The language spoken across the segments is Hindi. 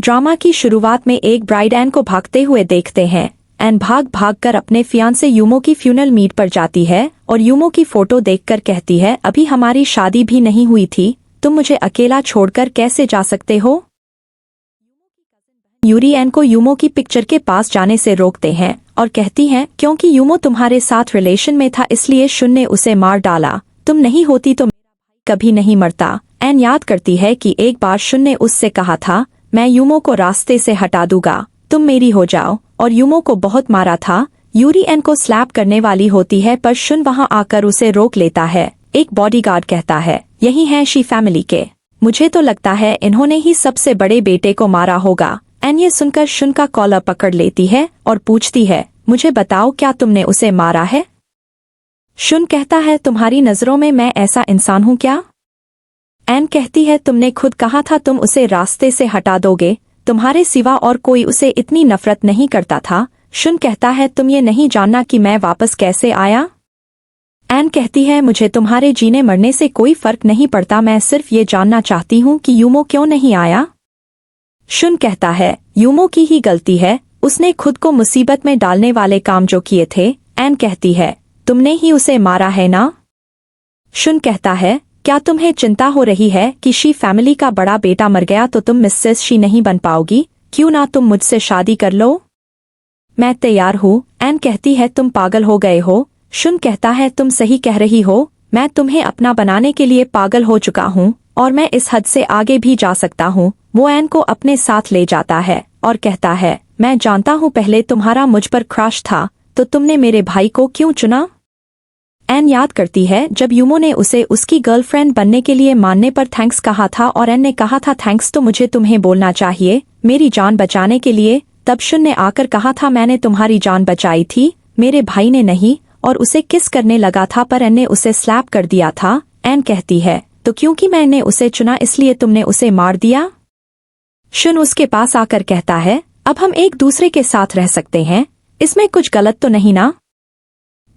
ड्रामा की शुरुआत में एक ब्राइड एन को भागते हुए देखते हैं। एन भाग भाग कर अपने फियांसे यूमो की फ्यूनल मीट पर जाती है और यूमो की फोटो देखकर कहती है, अभी हमारी शादी भी नहीं हुई थी, तुम मुझे अकेला छोड़कर कैसे जा सकते हो। यूरी एन को यूमो की पिक्चर के पास जाने से रोकते हैं और कहती हैं, क्योंकि यूमो तुम्हारे साथ रिलेशन में था इसलिए शुन ने उसे मार डाला, तुम नहीं होती तो कभी नहीं मरता। एन याद करती है कि एक बार शुन ने उससे कहा था, मैं यूमो को रास्ते से हटा दूंगा, तुम मेरी हो जाओ, और यूमो को बहुत मारा था। यूरी एन को स्लैप करने वाली होती है पर शुन वहां आकर उसे रोक लेता है। एक बॉडीगार्ड कहता है, यही है शी फैमिली के, मुझे तो लगता है इन्होंने ही सबसे बड़े बेटे को मारा होगा। एन ये सुनकर शुन का कॉलर पकड़ लेती है और पूछती है, मुझे बताओ क्या तुमने उसे मारा है। शुन कहता है, तुम्हारी नजरों में मैं ऐसा इंसान हूं क्या। एन कहती है, तुमने खुद कहा था तुम उसे रास्ते से हटा दोगे, तुम्हारे सिवा और कोई उसे इतनी नफरत नहीं करता था। शुन कहता है, तुम ये नहीं जानना कि मैं वापस कैसे आया। एन कहती है, मुझे तुम्हारे जीने मरने से कोई फर्क नहीं पड़ता, मैं सिर्फ ये जानना चाहती हूँ कि यूमो क्यों नहीं आया। शुन कहता है, यूमो की ही गलती है, उसने खुद को मुसीबत में डालने वाले काम जो किए थे। एन कहती है, तुमने ही उसे मारा है ना। शुन कहता है, क्या तुम्हें चिंता हो रही है कि शी फैमिली का बड़ा बेटा मर गया तो तुम मिसेस शी नहीं बन पाओगी, क्यों ना तुम मुझसे शादी कर लो। मैं तैयार हूँ। एन कहती है, तुम पागल हो गए हो। शुन कहता है, तुम सही कह रही हो, मैं तुम्हें अपना बनाने के लिए पागल हो चुका हूँ और मैं इस हद से आगे भी जा सकता हूँ। वो एन को अपने साथ ले जाता है और कहता है, मैं जानता हूँ पहले तुम्हारा मुझ पर क्रश था, तो तुमने मेरे भाई को क्यों चुना। एन याद करती है जब यूमो ने उसे उसकी गर्लफ्रेंड बनने के लिए मानने पर थैंक्स कहा था और एन ने कहा था, थैंक्स तो मुझे तुम्हें बोलना चाहिए, मेरी जान बचाने के लिए। तब शुन ने आकर कहा था, मैंने तुम्हारी जान बचाई थी, मेरे भाई ने नहीं, और उसे किस करने लगा था पर एन ने उसे स्लैप कर दिया था। एन कहती है, तो क्योंकि मैंने उसे चुना इसलिए तुमने उसे मार दिया। शुन उसके पास आकर कहता है, अब हम एक दूसरे के साथ रह सकते हैं, इसमें कुछ गलत तो नहीं ना।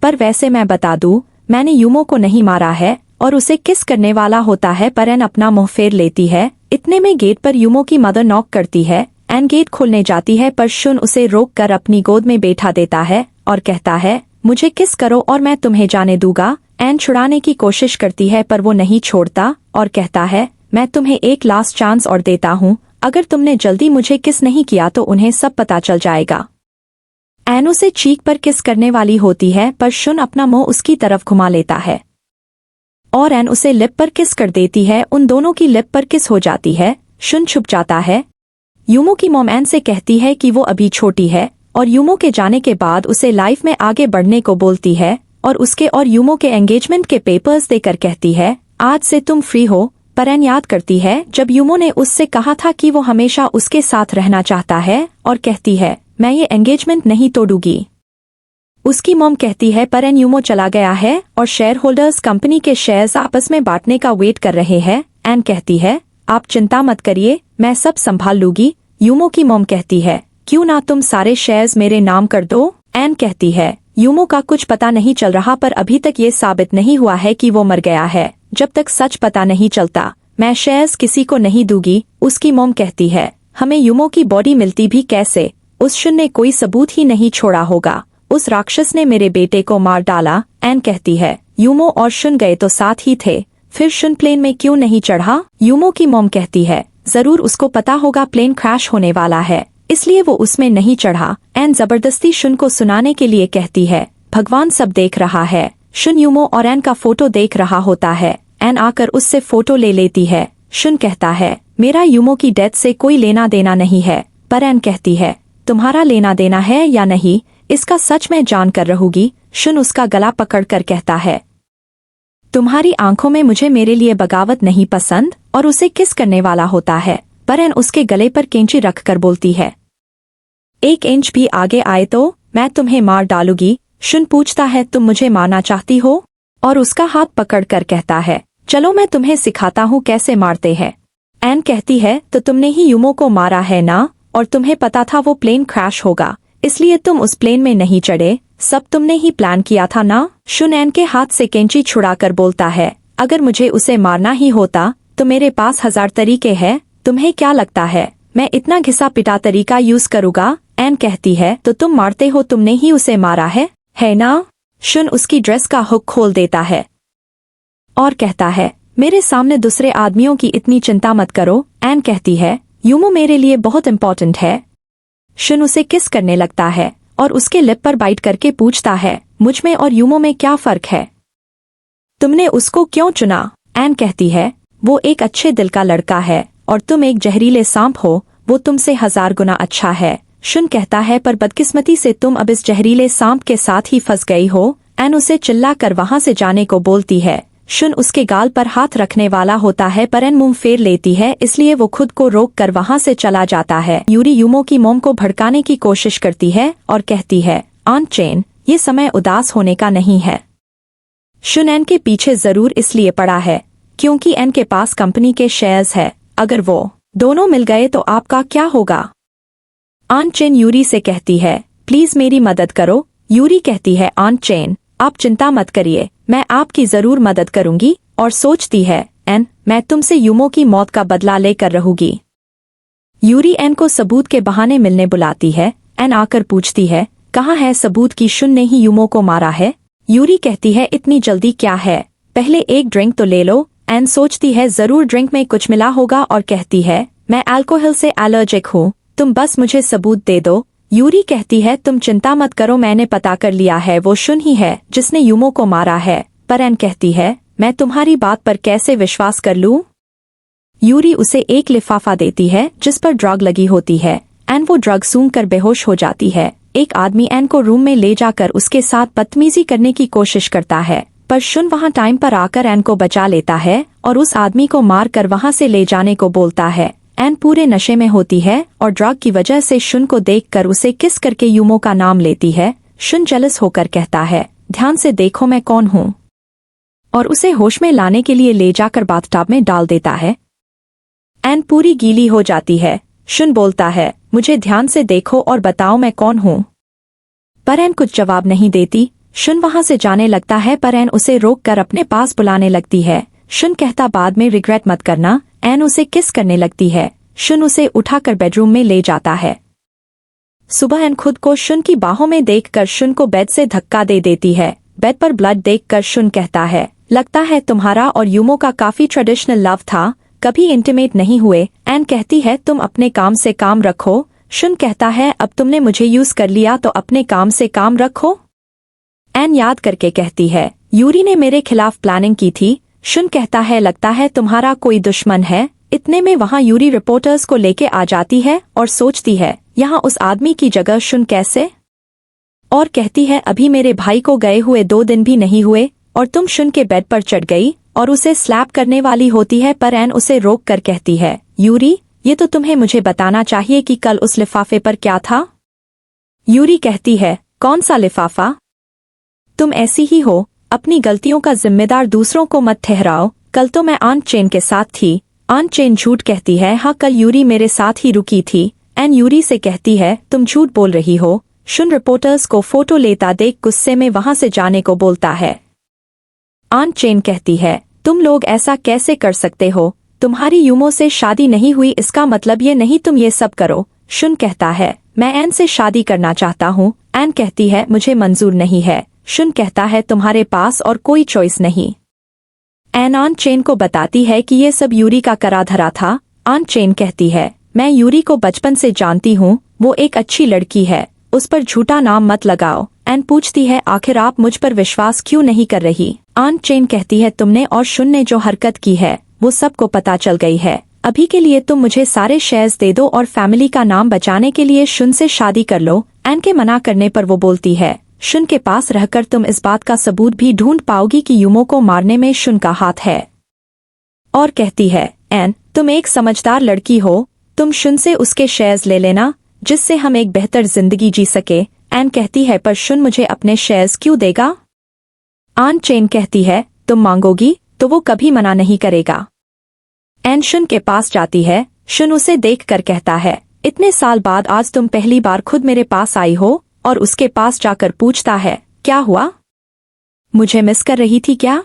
पर वैसे मैं बता दूं, मैंने यूमो को नहीं मारा है और उसे किस करने वाला होता है। पर एन अपना मुंह फेर लेती है। इतने में गेट पर यूमो की मदर नॉक करती है। एन गेट खोलने जाती है पर शुन उसे रोककर अपनी गोद में बैठा देता है और कहता है, मुझे किस करो और मैं तुम्हें जाने दूंगा। एन छुड़ाने की कोशिश करती है पर वो नहीं छोड़ता और कहता है, मैं तुम्हें एक लास्ट चांस और देता हूँ, अगर तुमने जल्दी मुझे किस नहीं किया तो उन्हें सब पता चल जाएगा। एन उसे चीक पर किस करने वाली होती है पर शुन अपना मुंह उसकी तरफ घुमा लेता है और एन उसे लिप पर किस कर देती है। उन दोनों की लिप पर किस हो जाती है। शुन छुप जाता है। यूमो की मॉम एन से कहती है कि वो अभी छोटी है और यूमो के जाने के बाद उसे लाइफ में आगे बढ़ने को बोलती है और उसके और यूमो के एंगेजमेंट के पेपर्स देकर कहती है, आज से तुम फ्री हो। पर एन याद करती है जब यूमो ने उससे कहा था कि वो हमेशा उसके साथ रहना चाहता है और कहती है, मैं ये एंगेजमेंट नहीं तोड़ूंगी। उसकी मॉम कहती है, पर एन यूमो चला गया है और शेयर होल्डर्स कंपनी के शेयर्स आपस में बांटने का वेट कर रहे हैं। एन कहती है, आप चिंता मत करिए, मैं सब संभाल लूंगी। यूमो की मॉम कहती है, क्यों ना तुम सारे शेयर्स मेरे नाम कर दो। एन कहती है, यूमो का कुछ पता नहीं चल रहा पर अभी तक ये साबित नहीं हुआ है कि वो मर गया है, जब तक सच पता नहीं चलता मैं शेयर्स किसी को नहीं दूंगी। उसकी मॉम कहती है, हमें यूमो की बॉडी मिलती भी कैसे, उस शुन ने कोई सबूत ही नहीं छोड़ा होगा, उस राक्षस ने मेरे बेटे को मार डाला। एन कहती है, यूमो और शुन गए तो साथ ही थे, फिर शुन प्लेन में क्यों नहीं चढ़ा। यूमो की मॉम कहती है, जरूर उसको पता होगा प्लेन क्रैश होने वाला है, इसलिए वो उसमें नहीं चढ़ा। एन जबरदस्ती शुन को सुनाने के लिए कहती है, भगवान सब देख रहा है। शुन यूमो और एन का फोटो देख रहा होता है। एन आकर उससे फोटो ले लेती है। शुन कहता है, मेरा यूमो की डेथ से कोई लेना देना नहीं है। पर एन कहती है, तुम्हारा लेना देना है या नहीं, इसका सच मैं जान कर रहूंगी। शुन उसका गला पकड़कर कहता है, तुम्हारी आंखों में मुझे मेरे लिए बगावत नहीं पसंद, और उसे किस करने वाला होता है। पर एन उसके गले पर कैंची रखकर बोलती है, 1 इंच भी आगे आए तो मैं तुम्हें मार डालूंगी। शुन पूछता है, तुम मुझे मारना चाहती हो, और उसका हाथ पकड़कर कहता है, चलो मैं तुम्हें सिखाता हूँ कैसे मारते हैं। एन कहती है, तो तुमने ही यूमो को मारा है ना, और तुम्हें पता था वो प्लेन क्रैश होगा, इसलिए तुम उस प्लेन में नहीं चढ़े, सब तुमने ही प्लान किया था ना। शुन एन के हाथ से कैंची छुड़ाकर बोलता है, अगर मुझे उसे मारना ही होता तो मेरे पास 1000 तरीके हैं। तुम्हें क्या लगता है मैं इतना घिसा पिटा तरीका यूज करूँगा। एन कहती है तो तुम मारते हो, तुमने ही उसे मारा है ना? शुन उसकी ड्रेस का हुक खोल देता है और कहता है मेरे सामने दूसरे आदमियों की इतनी चिंता मत करो। एन कहती है यूमो मेरे लिए बहुत इम्पोर्टेंट है। शुन उसे किस करने लगता है और उसके लिप पर बाइट करके पूछता है मुझ में और यूमो में क्या फर्क है? तुमने उसको क्यों चुना? एन कहती है वो एक अच्छे दिल का लड़का है और तुम एक जहरीले सांप हो, वो तुमसे 1000 गुना अच्छा है। शुन कहता है पर बदकिस्मती से तुम अब इस जहरीले सांप के साथ ही फंस गई हो। एन उसे चिल्ला कर वहां से जाने को बोलती है। शुन उसके गाल पर हाथ रखने वाला होता है पर एन मुंह फेर लेती है, इसलिए वो खुद को रोक कर वहां से चला जाता है। यूरी यूमो की मोम को भड़काने की कोशिश करती है और कहती है आंट चेन, ये समय उदास होने का नहीं है। शुन एन के पीछे जरूर इसलिए पड़ा है क्योंकि एन के पास कंपनी के शेयर्स है। अगर वो दोनों मिल गए तो आपका क्या होगा? आंट चेन यूरी से कहती है प्लीज मेरी मदद करो। यूरी कहती है आंट चेन आप चिंता मत करिए, मैं आपकी जरूर मदद करूंगी। और सोचती है एन मैं तुमसे यूमो की मौत का बदला लेकर रहूंगी। यूरी एन को सबूत के बहाने मिलने बुलाती है। एन आकर पूछती है कहाँ है सबूत कि शुन ने ही यूमो को मारा है? यूरी कहती है इतनी जल्दी क्या है, पहले एक ड्रिंक तो ले लो। एन सोचती है जरूर ड्रिंक में कुछ मिला होगा और कहती है मैं अल्कोहल से एलर्जिक हूँ, तुम बस मुझे सबूत दे दो। यूरी कहती है तुम चिंता मत करो, मैंने पता कर लिया है, वो शुन ही है जिसने यूमो को मारा है। पर एन कहती है मैं तुम्हारी बात पर कैसे विश्वास कर लूं? यूरी उसे एक लिफाफा देती है जिस पर ड्रग लगी होती है। एन वो ड्रग सूंघ कर बेहोश हो जाती है। एक आदमी एन को रूम में ले जाकर उसके साथ बदतमीजी करने की कोशिश करता है, पर शुन वहां टाइम पर आकर एन को बचा लेता है और उस आदमी को मार कर वहां से ले जाने को बोलता है। एन पूरे नशे में होती है और ड्रग की वजह से शुन को देखकर उसे किस करके यूमो का नाम लेती है। शुन जेलस होकर कहता है ध्यान से देखो मैं कौन हूँ, और उसे होश में लाने के लिए ले जाकर बाथटब में डाल देता है। एन पूरी गीली हो जाती है। शुन बोलता है मुझे ध्यान से देखो और बताओ मैं कौन हूँ, पर एन कुछ जवाब नहीं देती। शुन वहां से जाने लगता है पर एन उसे रोक कर अपने पास बुलाने लगती है। शुन कहता बाद में रिग्रेट मत करना। एन उसे किस करने लगती है। शुन उसे उठाकर बेडरूम में ले जाता है। सुबह एन खुद को शुन की बाहों में देखकर शुन को बेड से धक्का दे देती है। बेड पर ब्लड देखकर शुन कहता है लगता है तुम्हारा और यूमो का काफी ट्रेडिशनल लव था, कभी इंटीमेट नहीं हुए। एन कहती है तुम अपने काम से काम रखो। शुन कहता है अब तुमने मुझे यूज कर लिया तो अपने काम से काम रखो। एन याद करके कहती है यूरी ने मेरे खिलाफ प्लानिंग की थी। शुन कहता है लगता है तुम्हारा कोई दुश्मन है। इतने में वहां यूरी रिपोर्टर्स को लेके आ जाती है और सोचती है यहाँ उस आदमी की जगह शुन कैसे, और कहती है अभी मेरे भाई को गए हुए 2 दिन भी नहीं हुए और तुम शुन के बेड पर चढ़ गई और उसे स्लैप करने वाली होती है। पर एन उसे रोक कर कहती है यूरी ये तो तुम्हें मुझे बताना चाहिए कि कल उस लिफाफे पर क्या था। यूरी कहती है कौन सा लिफाफा? तुम ऐसी ही हो, अपनी गलतियों का जिम्मेदार दूसरों को मत ठहराओ। कल तो मैं आंट चेन के साथ थी। आंट चेन झूठ कहती है हाँ कल यूरी मेरे साथ ही रुकी थी। एन यूरी से कहती है तुम झूठ बोल रही हो। शुन रिपोर्टर्स को फोटो लेता देख गुस्से में वहां से जाने को बोलता है। आंट चेन कहती है तुम लोग ऐसा कैसे कर सकते हो, तुम्हारी यूमो से शादी नहीं हुई इसका मतलब ये नहीं तुम ये सब करो। शुन कहता है मैं एन से शादी करना चाहता हूँ। एन कहती है मुझे मंजूर नहीं है। शुन कहता है तुम्हारे पास और कोई चॉइस नहीं। एन आंट चेन को बताती है कि ये सब यूरी का करा धरा था। आंट चेन कहती है मैं यूरी को बचपन से जानती हूँ, वो एक अच्छी लड़की है, उस पर झूठा नाम मत लगाओ। एन पूछती है आखिर आप मुझ पर विश्वास क्यों नहीं कर रही? आंट चेन कहती है तुमने और शुन ने जो हरकत की है वो सबको पता चल गई है। अभी के लिए तुम मुझे सारे शेयर्स दे दो और फैमिली का नाम बचाने के लिए शुन से शादी कर लो। एन के मना करने पर वो बोलती है शुन के पास रहकर तुम इस बात का सबूत भी ढूंढ पाओगी कि यूमो को मारने में शुन का हाथ है। और कहती है एन तुम एक समझदार लड़की हो, तुम शुन से उसके शेयर्स ले लेना जिससे हम एक बेहतर जिंदगी जी सके। एन कहती है पर शुन मुझे अपने शेयर्स क्यों देगा? आंट चेन कहती है तुम मांगोगी तो वो कभी मना नहीं करेगा। एन शुन के पास जाती है। शुन उसे देखकर कहता है इतने साल बाद आज तुम पहली बार खुद मेरे पास आई हो, और उसके पास जाकर पूछता है क्या हुआ, मुझे मिस कर रही थी क्या?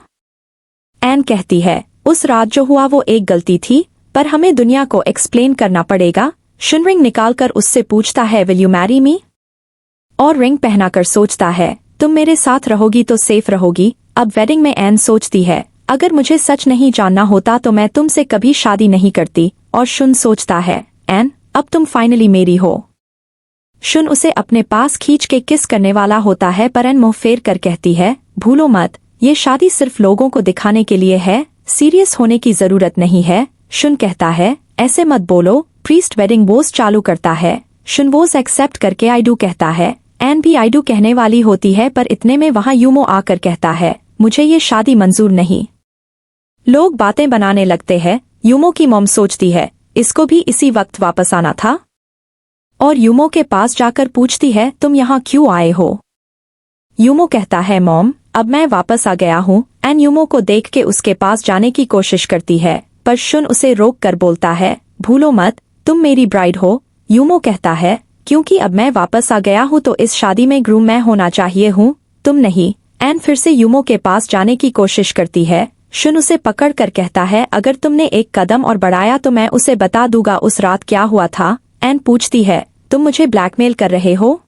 एन कहती है उस रात जो हुआ वो एक गलती थी, पर हमें दुनिया को एक्सप्लेन करना पड़ेगा। शुन रिंग निकालकर उससे पूछता है विल यू मैरी मी, और रिंग पहनाकर सोचता है तुम मेरे साथ रहोगी तो सेफ रहोगी। अब वेडिंग में एन सोचती है अगर मुझे सच नहीं जानना होता तो मैं तुमसे कभी शादी नहीं करती, और शुन सोचता है एन अब तुम फाइनली मेरी हो। शुन उसे अपने पास खींच के किस करने वाला होता है पर एन मुंह फेर कर कहती है भूलो मत, ये शादी सिर्फ लोगों को दिखाने के लिए है, सीरियस होने की जरूरत नहीं है। शुन कहता है ऐसे मत बोलो। प्रीस्ट वेडिंग वोस चालू करता है। शुन वोस एक्सेप्ट करके आई डू कहता है। एन भी आई डू कहने वाली होती है पर इतने में वहां यूमो आकर कहता है मुझे ये शादी मंजूर नहीं। लोग बातें बनाने लगते हैं। यूमो की मॉम सोचती है इसको भी इसी वक्त वापस आना था, और यूमो के पास जाकर पूछती है तुम यहाँ क्यों आए हो। यूमो कहता है मॉम अब मैं वापस आ गया हूँ। एन यूमो को देख के उसके पास जाने की कोशिश करती है पर शुन उसे रोक कर बोलता है भूलो मत तुम मेरी ब्राइड हो। यूमो कहता है क्योंकि अब मैं वापस आ गया हूँ तो इस शादी में ग्रूम मैं होना चाहिए हूँ, तुम नहीं। एन फिर से यूमो के पास जाने की कोशिश करती है। शुन उसे पकड़ कर कहता है अगर तुमने एक कदम और बढ़ाया तो मैं उसे बता दूंगा उस रात क्या हुआ था। एन पूछती है तुम मुझे ब्लैकमेल कर रहे हो।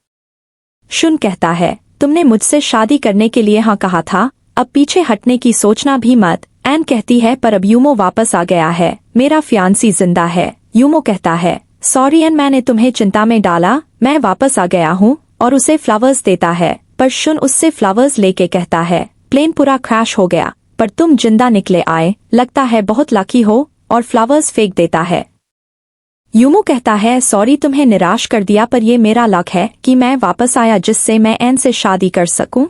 शुन कहता है तुमने मुझसे शादी करने के लिए हाँ कहा था, अब पीछे हटने की सोचना भी मत। एन कहती है पर अब यूमो वापस आ गया है, मेरा फियांसी जिंदा है। यूमो कहता है सॉरी एन मैंने तुम्हें चिंता में डाला, मैं वापस आ गया हूँ, और उसे फ्लावर्स देता है पर शुन उससे फ्लावर्स लेके कहता है प्लेन पूरा क्रैश हो गया पर तुम जिंदा निकले आए, लगता है बहुत लकी हो, और फ्लावर्स फेंक देता है। यूमो कहता है सॉरी तुम्हें निराश कर दिया पर ये मेरा लक है कि मैं वापस आया जिससे मैं एन से शादी कर सकूं।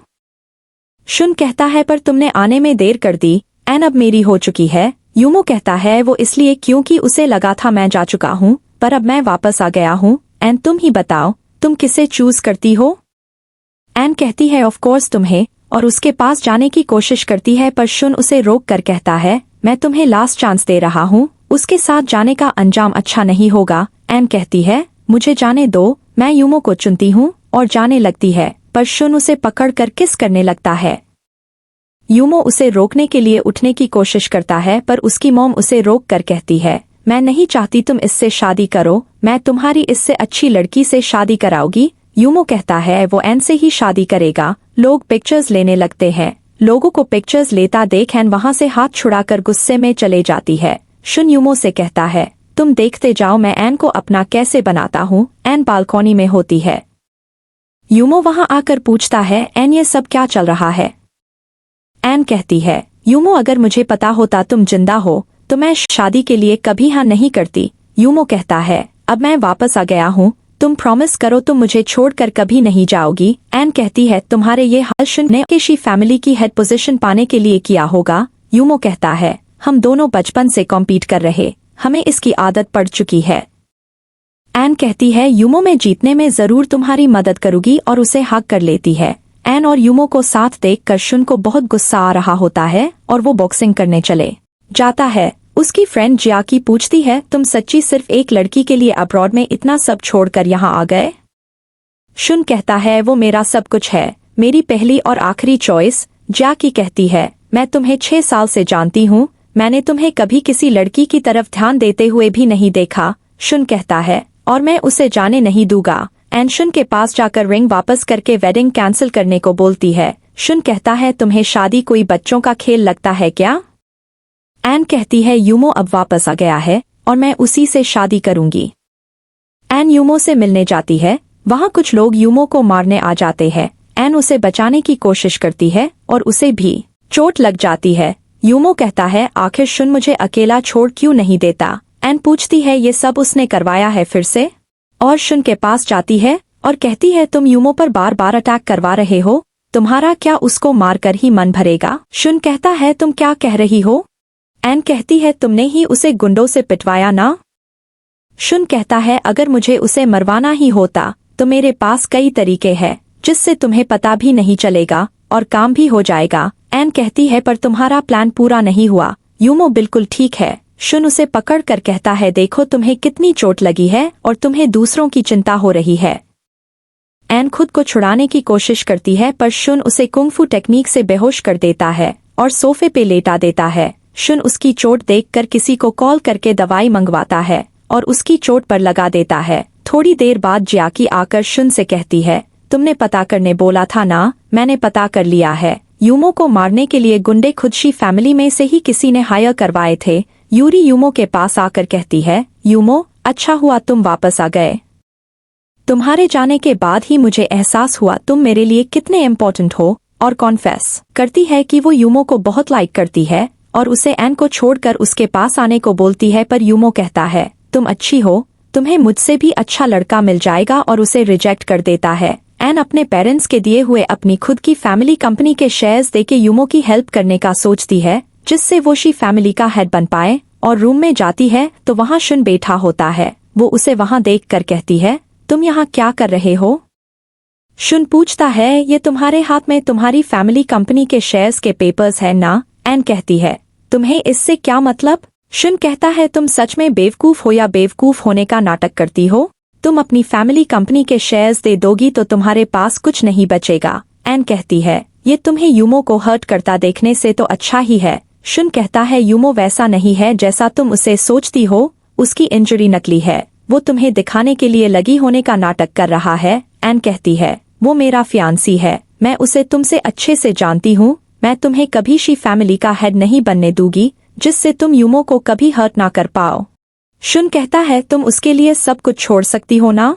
शुन कहता है पर तुमने आने में देर कर दी, एन अब मेरी हो चुकी है। यूमो कहता है वो इसलिए क्योंकि उसे लगा था मैं जा चुका हूँ पर अब मैं वापस आ गया हूँ। एन तुम ही बताओ तुम किसे चूज करती हो। एन कहती है ऑफ कोर्स तुम्हें, और उसके पास जाने की कोशिश करती है पर शुन उसे रोक कर कहता है मैं तुम्हें लास्ट चांस दे रहा हूँ, उसके साथ जाने का अंजाम अच्छा नहीं होगा। एन कहती है मुझे जाने दो, मैं यूमो को चुनती हूँ, और जाने लगती है पर शुन उसे पकड़ कर किस करने लगता है। यूमो उसे रोकने के लिए उठने की कोशिश करता है पर उसकी मॉम उसे रोक कर कहती है मैं नहीं चाहती तुम इससे शादी करो, मैं तुम्हारी इससे अच्छी लड़की से शादी कराऊंगी। यूमो कहता है वो एन से ही शादी करेगा। लोग पिक्चर्स लेने लगते हैं। लोगों को पिक्चर्स लेता देख एन वहां से हाथ छुड़ाकर गुस्से में चले जाती है। शुन यूमो से कहता है तुम देखते जाओ मैं एन को अपना कैसे बनाता हूँ। एन बालकनी में होती है। यूमो वहां आकर पूछता है एन ये सब क्या चल रहा है। एन कहती है यूमो अगर मुझे पता होता तुम जिंदा हो तो मैं शादी के लिए कभी हाँ नहीं करती। यूमो कहता है अब मैं वापस आ गया हूँ, तुम प्रॉमिस करो तुम मुझे छोड़कर कभी नहीं जाओगी। एन कहती है तुम्हारे ये हाल शुन ने केशी फैमिली की हेड पोजीशन पाने के लिए किया होगा। यूमो कहता है हम दोनों बचपन से कॉम्पीट कर रहे, हमें इसकी आदत पड़ चुकी है। एन कहती है यूमो में जीतने में जरूर तुम्हारी मदद करूंगी, और उसे हक कर लेती है। एन और यूमो को साथ देखकर शुन को बहुत गुस्सा आ रहा होता है और वो बॉक्सिंग करने चले जाता है। उसकी फ्रेंड जियाकी पूछती है तुम सच्ची सिर्फ एक लड़की के लिए अब्रॉड में इतना सब छोड़कर यहाँ आ गए। शुन कहता है वो मेरा सब कुछ है, मेरी पहली और आखिरी चॉइस। जियाकी कहती है मैं तुम्हें 6 साल से जानती हूँ, मैंने तुम्हें कभी किसी लड़की की तरफ ध्यान देते हुए भी नहीं देखा। शुन कहता है और मैं उसे जाने नहीं दूंगा। एन शुन के पास जाकर रिंग वापस करके वेडिंग कैंसिल करने को बोलती है। शुन कहता है तुम्हें शादी कोई बच्चों का खेल लगता है क्या। एन कहती है यूमो अब वापस आ गया है और मैं उसी से शादी करूंगी। एन यूमो से मिलने जाती है। वहां कुछ लोग यूमो को मारने आ जाते हैं। एन उसे बचाने की कोशिश करती है और उसे भी चोट लग जाती है। यूमो कहता है आखिर शुन मुझे अकेला छोड़ क्यों नहीं देता। एन पूछती है ये सब उसने करवाया है फिर से, और शुन के पास जाती है और कहती है तुम यूमो पर बार बार अटैक करवा रहे हो, तुम्हारा क्या उसको मारकर ही मन भरेगा। शुन कहता है तुम क्या कह रही हो। एन कहती है तुमने ही उसे गुंडों से पिटवाया ना। शुन कहता है अगर मुझे उसे मरवाना ही होता तो मेरे पास कई तरीके हैं जिससे तुम्हें पता भी नहीं चलेगा और काम भी हो जाएगा। एन कहती है पर तुम्हारा प्लान पूरा नहीं हुआ। यूमो बिल्कुल ठीक है। शुन उसे पकड़ कर कहता है देखो तुम्हें कितनी चोट लगी है और तुम्हें दूसरों की चिंता हो रही है। एन खुद को छुड़ाने की कोशिश करती है पर शुन उसे कुंगफू टेक्निक से बेहोश कर देता है और सोफे पे लेटा देता है। शुन उसकी चोट देखकर किसी को कॉल करके दवाई मंगवाता है और उसकी चोट पर लगा देता है। थोड़ी देर बाद जियाकी आकर शुन से कहती है, तुमने पता करने बोला था ना, मैंने पता कर लिया है। यूमो को मारने के लिए गुंडे खुदशी फैमिली में से ही किसी ने हायर करवाए थे। यूरी यूमो के पास आकर कहती है, यूमो, अच्छा हुआ तुम वापस आ गए। तुम्हारे जाने के बाद ही मुझे एहसास हुआ तुम मेरे लिए कितने इम्पोर्टेंट हो। और कॉन्फेस करती है कि वो यूमो को बहुत लाइक करती है और उसे एन को छोड़कर उसके पास आने को बोलती है, पर यूमो कहता है, तुम अच्छी हो, तुम्हें मुझसे भी अच्छा लड़का मिल जाएगा, और उसे रिजेक्ट कर देता है। एन अपने पेरेंट्स के दिए हुए अपनी खुद की फैमिली कंपनी के शेयर्स देके यूमो की हेल्प करने का सोचती है, जिससे वो शी फैमिली का हेड बन पाए। और रूम में जाती है तो वहाँ शुन बैठा होता है। वो उसे वहाँ देख कर कहती है, तुम यहाँ क्या कर रहे हो? शुन पूछता है, ये तुम्हारे हाथ में तुम्हारी फैमिली कंपनी के शेयर्स के पेपर्स हैं ना? एन कहती है, तुम्हें इससे क्या मतलब? शुन कहता है, तुम सच में बेवकूफ हो या बेवकूफ होने का नाटक करती हो? तुम अपनी फैमिली कंपनी के शेयर्स दे दोगी तो तुम्हारे पास कुछ नहीं बचेगा। एन कहती है, ये तुम्हें यूमो को हर्ट करता देखने से तो अच्छा ही है। शुन कहता है, यूमो वैसा नहीं है जैसा तुम उसे सोचती हो, उसकी इंजरी नकली है, वो तुम्हें दिखाने के लिए लगी होने का नाटक कर रहा है। एन कहती है, वो मेरा फियांसी है, मैं उसे तुमसे अच्छे से जानती हूँ, मैं तुम्हें कभी शी फैमिली का हेड नहीं बनने दूंगी, जिससे तुम यूमो को कभी हर्ट ना कर पाओ। शुन कहता है, तुम उसके लिए सब कुछ छोड़ सकती हो ना?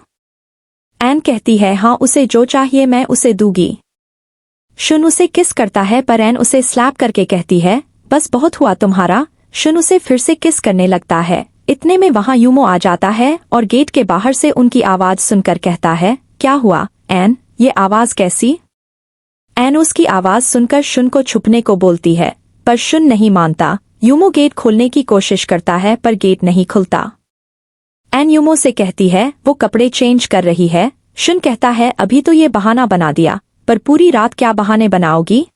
एन कहती है, हाँ, उसे जो चाहिए मैं उसे दूंगी। शुन उसे किस करता है, पर एन उसे स्लैप करके कहती है, बस बहुत हुआ तुम्हारा। शुन उसे फिर से किस करने लगता है। इतने में वहाँ यूमो आ जाता है और गेट के बाहर से उनकी आवाज सुनकर कहता है, क्या हुआ एन, ये आवाज कैसी? एन उसकी आवाज सुनकर शुन को छुपने को बोलती है, पर शुन नहीं मानता। यूमो गेट खोलने की कोशिश करता है पर गेट नहीं खुलता। एन यूमो से कहती है, वो कपड़े चेंज कर रही है। शुन कहता है, अभी तो ये बहाना बना दिया, पर पूरी रात क्या बहाने बनाओगी?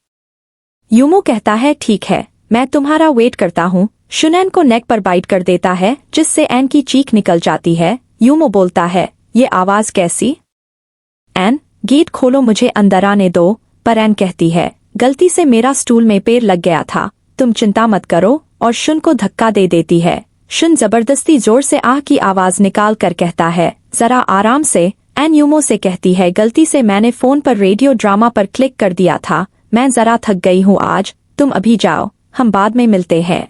यूमो कहता है, ठीक है, मैं तुम्हारा वेट करता हूँ। शुन एन को नेक पर बाइट कर देता है, जिससे एन की चीख निकल जाती है। यूमो बोलता है, ये आवाज कैसी? एन, गेट खोलो, मुझे अंदर आने दो। पर एन कहती है, गलती से मेरा स्टूल में पैर लग गया था, तुम चिंता मत करो, और शुन को धक्का दे देती है। शुन जबरदस्ती जोर से आह की आवाज निकाल कर कहता है, जरा आराम से। एन यूमो से कहती है, गलती से मैंने फोन पर रेडियो ड्रामा पर क्लिक कर दिया था, मैं जरा थक गई हूँ आज, तुम अभी जाओ, हम बाद में मिलते हैं।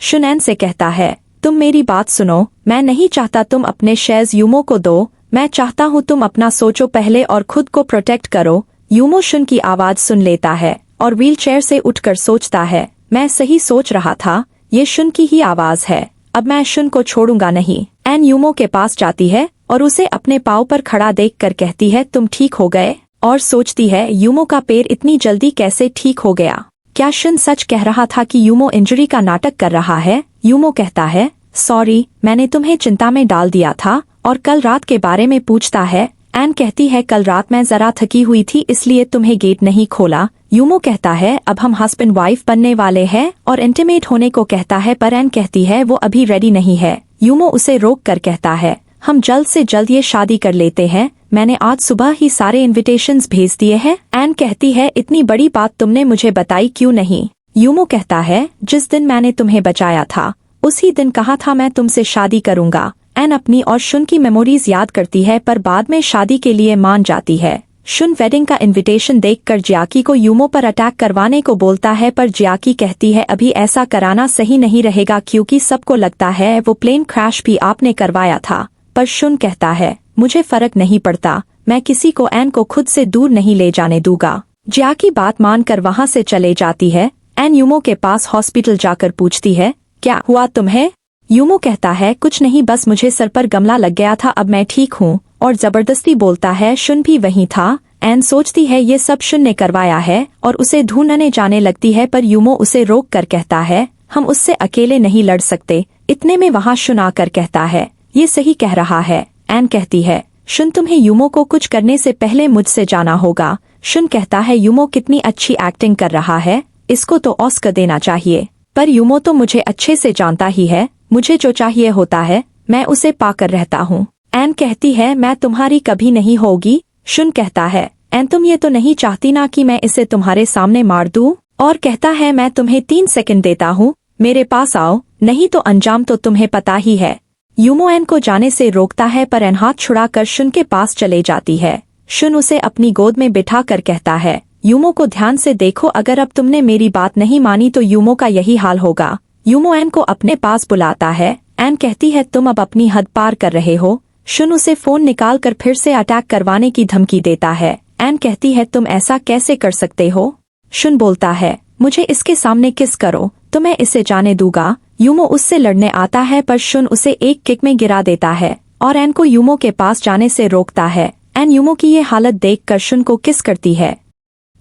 शुन एन से कहता है, तुम मेरी बात सुनो, मैं नहीं चाहता तुम अपने शेयर्स यूमो को दो, मैं चाहता हूँ तुम अपना सोचो पहले और खुद को प्रोटेक्ट करो। यूमो शुन की आवाज सुन लेता है और व्हीलचेयर से उठकर सोचता है, मैं सही सोच रहा था, ये शुन की ही आवाज है, अब मैं शुन को छोड़ूंगा नहीं। एन यूमो के पास जाती है और उसे अपने पाँव पर खड़ा देखकर कहती है, तुम ठीक हो गए? और सोचती है, यूमो का पैर इतनी जल्दी कैसे ठीक हो गया? क्या शुन सच कह रहा था कि यूमो इंजरी का नाटक कर रहा है? यूमो कहता है, सॉरी, मैंने तुम्हें चिंता में डाल दिया था। और कल रात के बारे में पूछता है। एन कहती है, कल रात मैं जरा थकी हुई थी इसलिए तुम्हें गेट नहीं खोला। यूमो कहता है, अब हम हस्बैंड वाइफ बनने वाले हैं और इंटीमेट होने को कहता है, पर एन कहती है वो अभी रेडी नहीं है। यूमो उसे रोक कर कहता है, हम जल्द से जल्द ये शादी कर लेते हैं, मैंने आज सुबह ही सारे इन्विटेशंस भेज दिए हैं। एन कहती है, इतनी बड़ी बात तुमने मुझे बताई क्यों नहीं? यूमो कहता है, जिस दिन मैंने तुम्हें बचाया था उसी दिन कहा था मैं तुमसे शादी करूंगा। एन अपनी और शुन की मेमोरीज याद करती है, पर बाद में शादी के लिए मान जाती है। शुन वेडिंग का इनविटेशन देखकर जियाकी को यूमो पर अटैक करवाने को बोलता है, पर जियाकी कहती है, अभी ऐसा कराना सही नहीं रहेगा क्योंकि सबको लगता है वो प्लेन क्रैश भी आपने करवाया था। पर शुन कहता है, मुझे फर्क नहीं पड़ता, मैं किसी को एन को खुद से दूर नहीं ले जाने दूंगा। जियाकी बात मानकर वहाँ से चले जाती है। एन यूमो के पास हॉस्पिटल जाकर पूछती है, क्या हुआ तुम्हें? यूमो कहता है, कुछ नहीं, बस मुझे सर पर गमला लग गया था, अब मैं ठीक हूँ। और जबरदस्ती बोलता है, शुन भी वहीं था। एन सोचती है ये सब शुन ने करवाया है और उसे ढूंढने जाने लगती है, पर यूमो उसे रोक कर कहता है, हम उससे अकेले नहीं लड़ सकते। इतने में वहाँ शुन आकर कहता है, ये सही कह रहा है। एन कहती है, शुन तुम्हें यूमो को कुछ करने से पहले मुझसे जाना होगा। शुन कहता है, यूमो कितनी अच्छी एक्टिंग कर रहा है, इसको तो ऑस्कर देना चाहिए। पर यूमो तो मुझे अच्छे से जानता ही है, मुझे जो चाहिए होता है मैं उसे पाकर रहता हूँ। एन कहती है, मैं तुम्हारी कभी नहीं होगी। शुन कहता है, एन तुम ये तो नहीं चाहती ना कि मैं इसे तुम्हारे सामने मार दूँ? और कहता है, मैं तुम्हें 3 सेकंड देता हूँ, मेरे पास आओ, नहीं तो अंजाम तो तुम्हें पता ही है। यूमो एन को जाने से रोकता है पर एन हाथ छुड़ाकर शुन के पास चले जाती है। शुन उसे अपनी गोद में बिठा कर कहता है, यूमो को ध्यान से देखो, अगर अब तुमने मेरी बात नहीं मानी तो यूमो का यही हाल होगा। यूमो एन को अपने पास बुलाता है। एन कहती है, तुम अब अपनी हद पार कर रहे हो। शुन उसे फोन निकालकर फिर से अटैक करवाने की धमकी देता है। एन कहती है, तुम ऐसा कैसे कर सकते हो? शुन बोलता है, मुझे इसके सामने किस करो तो मैं इसे जाने दूंगा। यूमो उससे लड़ने आता है पर शुन उसे एक किक में गिरा देता है और एन को यूमो के पास जाने से रोकता है। एन यूमो की ये हालत देखकर शुन को किस करती है।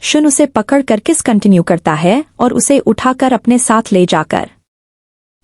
शुन उसे पकड़कर किस कंटिन्यू करता है और उसे उठाकर अपने साथ ले जाकर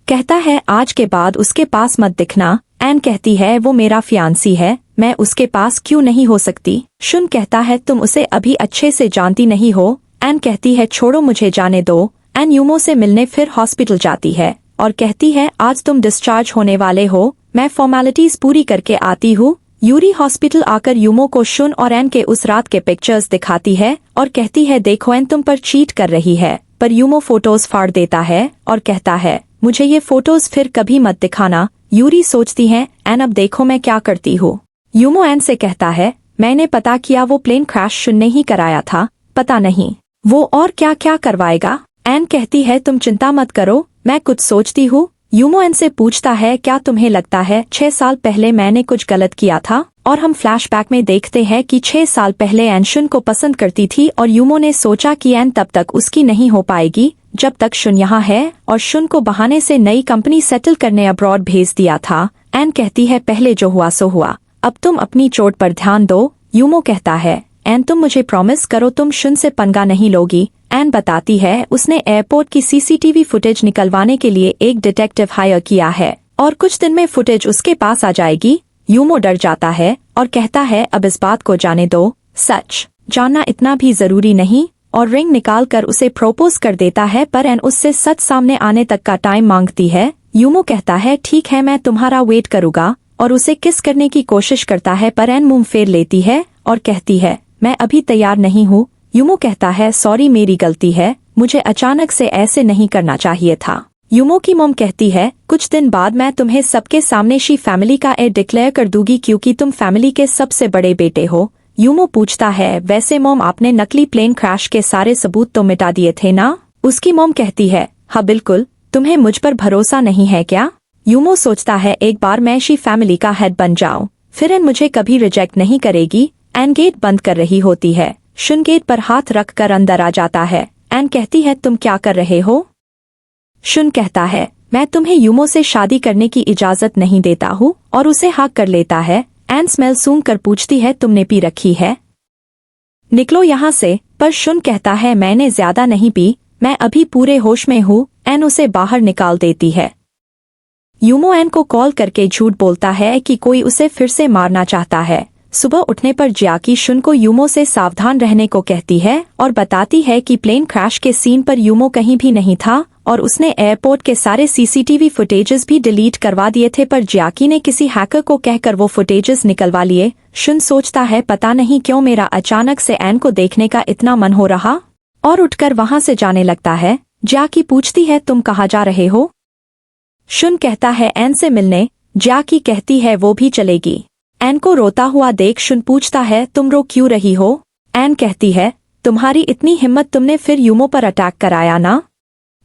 कहता है, आज के बाद उसके पास मत दिखना। एन कहती है, वो मेरा फियांसी है, मैं उसके पास क्यों नहीं हो सकती? शुन कहता है, तुम उसे अभी अच्छे से जानती नहीं हो। एन कहती है, छोड़ो मुझे जाने दो। एन यूमो से मिलने फिर हॉस्पिटल जाती है और कहती है, आज तुम डिस्चार्ज होने वाले हो, मैं फॉर्मेलिटीज पूरी करके आती हूँ। यूरी हॉस्पिटल आकर यूमो को शुन और एन के उस रात के पिक्चर्स दिखाती है और कहती है, देखो एन तुम पर चीट कर रही है। पर यूमो फोटोज फाड़ देता है और कहता है, मुझे ये फोटोज फिर कभी मत दिखाना। यूरी सोचती है, एन अब देखो मैं क्या करती हूँ। यूमो एन से कहता है, मैंने पता किया वो प्लेन क्रैश शुन ने ही कराया था, पता नहीं वो और क्या क्या करवाएगा। एन कहती है, तुम चिंता मत करो, मैं कुछ सोचती हूँ। यूमो एन से पूछता है, क्या तुम्हें लगता है 6 साल पहले मैंने कुछ गलत किया था? और हम फ्लैशबैक में देखते हैं कि 6 साल पहले एन शुन को पसंद करती थी और यूमो ने सोचा कि एन तब तक उसकी नहीं हो पाएगी जब तक शुन यहाँ है, और शुन को बहाने से नई कंपनी सेटल करने अब्रॉड भेज दिया था। एन कहती है, पहले जो हुआ सो हुआ, अब तुम अपनी चोट पर ध्यान दो। यूमो कहता है, एन तुम मुझे प्रॉमिस करो तुम शुन से पंगा नहीं लोगी। एन बताती है, उसने एयरपोर्ट की सीसीटीवी फुटेज निकलवाने के लिए एक डिटेक्टिव हायर किया है और कुछ दिन में फुटेज उसके पास आ जाएगी। यूमो डर जाता है और कहता है, अब इस बात को जाने दो, सच जानना इतना भी जरूरी नहीं, और रिंग निकालकर उसे प्रपोज कर देता है पर एन उससे सच सामने आने तक का टाइम मांगती है। यूमो कहता है, ठीक है मैं तुम्हारा वेट करूँगा, और उसे किस करने की कोशिश करता है पर एन मुंह फेर लेती है और कहती है, मैं अभी तैयार नहीं हूँ। यूमो कहता है, सॉरी मेरी गलती है, मुझे अचानक से ऐसे नहीं करना चाहिए था। यूमो की मॉम कहती है, कुछ दिन बाद मैं तुम्हें सबके सामने शी फैमिली का ए डिक्लेयर कर दूंगी क्योंकि तुम फैमिली के सबसे बड़े बेटे हो। यूमो पूछता है, वैसे मॉम आपने नकली प्लेन क्रैश के सारे सबूत तो मिटा दिए थे ना? उसकी मॉम कहती है, हाँ बिल्कुल, तुम्हें मुझ पर भरोसा नहीं है क्या? यूमो सोचता है, एक बार मैं शी फैमिली का हेड बन जाऊं, फिर एन मुझे कभी रिजेक्ट नहीं करेगी। एन गेट बंद कर रही होती है। शुन गेट पर हाथ रखकर अंदर आ जाता है। एन कहती है, तुम क्या कर रहे हो? शुन कहता है, मैं तुम्हें यूमो से शादी करने की इजाजत नहीं देता हूँ, और उसे हाँक कर लेता है। एन स्मेल सूंघ कर पूछती है, तुमने पी रखी है? निकलो यहाँ से। पर शुन कहता है, मैंने ज्यादा नहीं पी, मैं अभी पूरे होश में हूँ। एन उसे बाहर निकाल देती है। यूमो एन को कॉल करके झूठ बोलता है कि कोई उसे फिर से मारना चाहता है। सुबह उठने पर जियाकी शुन को यूमो से सावधान रहने को कहती है और बताती है कि प्लेन क्रैश के सीन पर यूमो कहीं भी नहीं था और उसने एयरपोर्ट के सारे सीसीटीवी फुटेजेस भी डिलीट करवा दिए थे, पर जियाकी ने किसी हैकर को कहकर वो फुटेजेस निकलवा लिए। शुन सोचता है, पता नहीं क्यों मेरा अचानक से एन को देखने का इतना मन हो रहा, और उठकर वहां से जाने लगता है। जियाकी पूछती है, तुम कहाँ जा रहे हो? शुन कहता है, एन से मिलने। जियाकी कहती है, वो भी चलेगी। एन को रोता हुआ देख शुन पूछता है, तुम रो क्यों रही हो? एन कहती है, तुम्हारी इतनी हिम्मत, तुमने फिर यूमो पर अटैक कराया ना?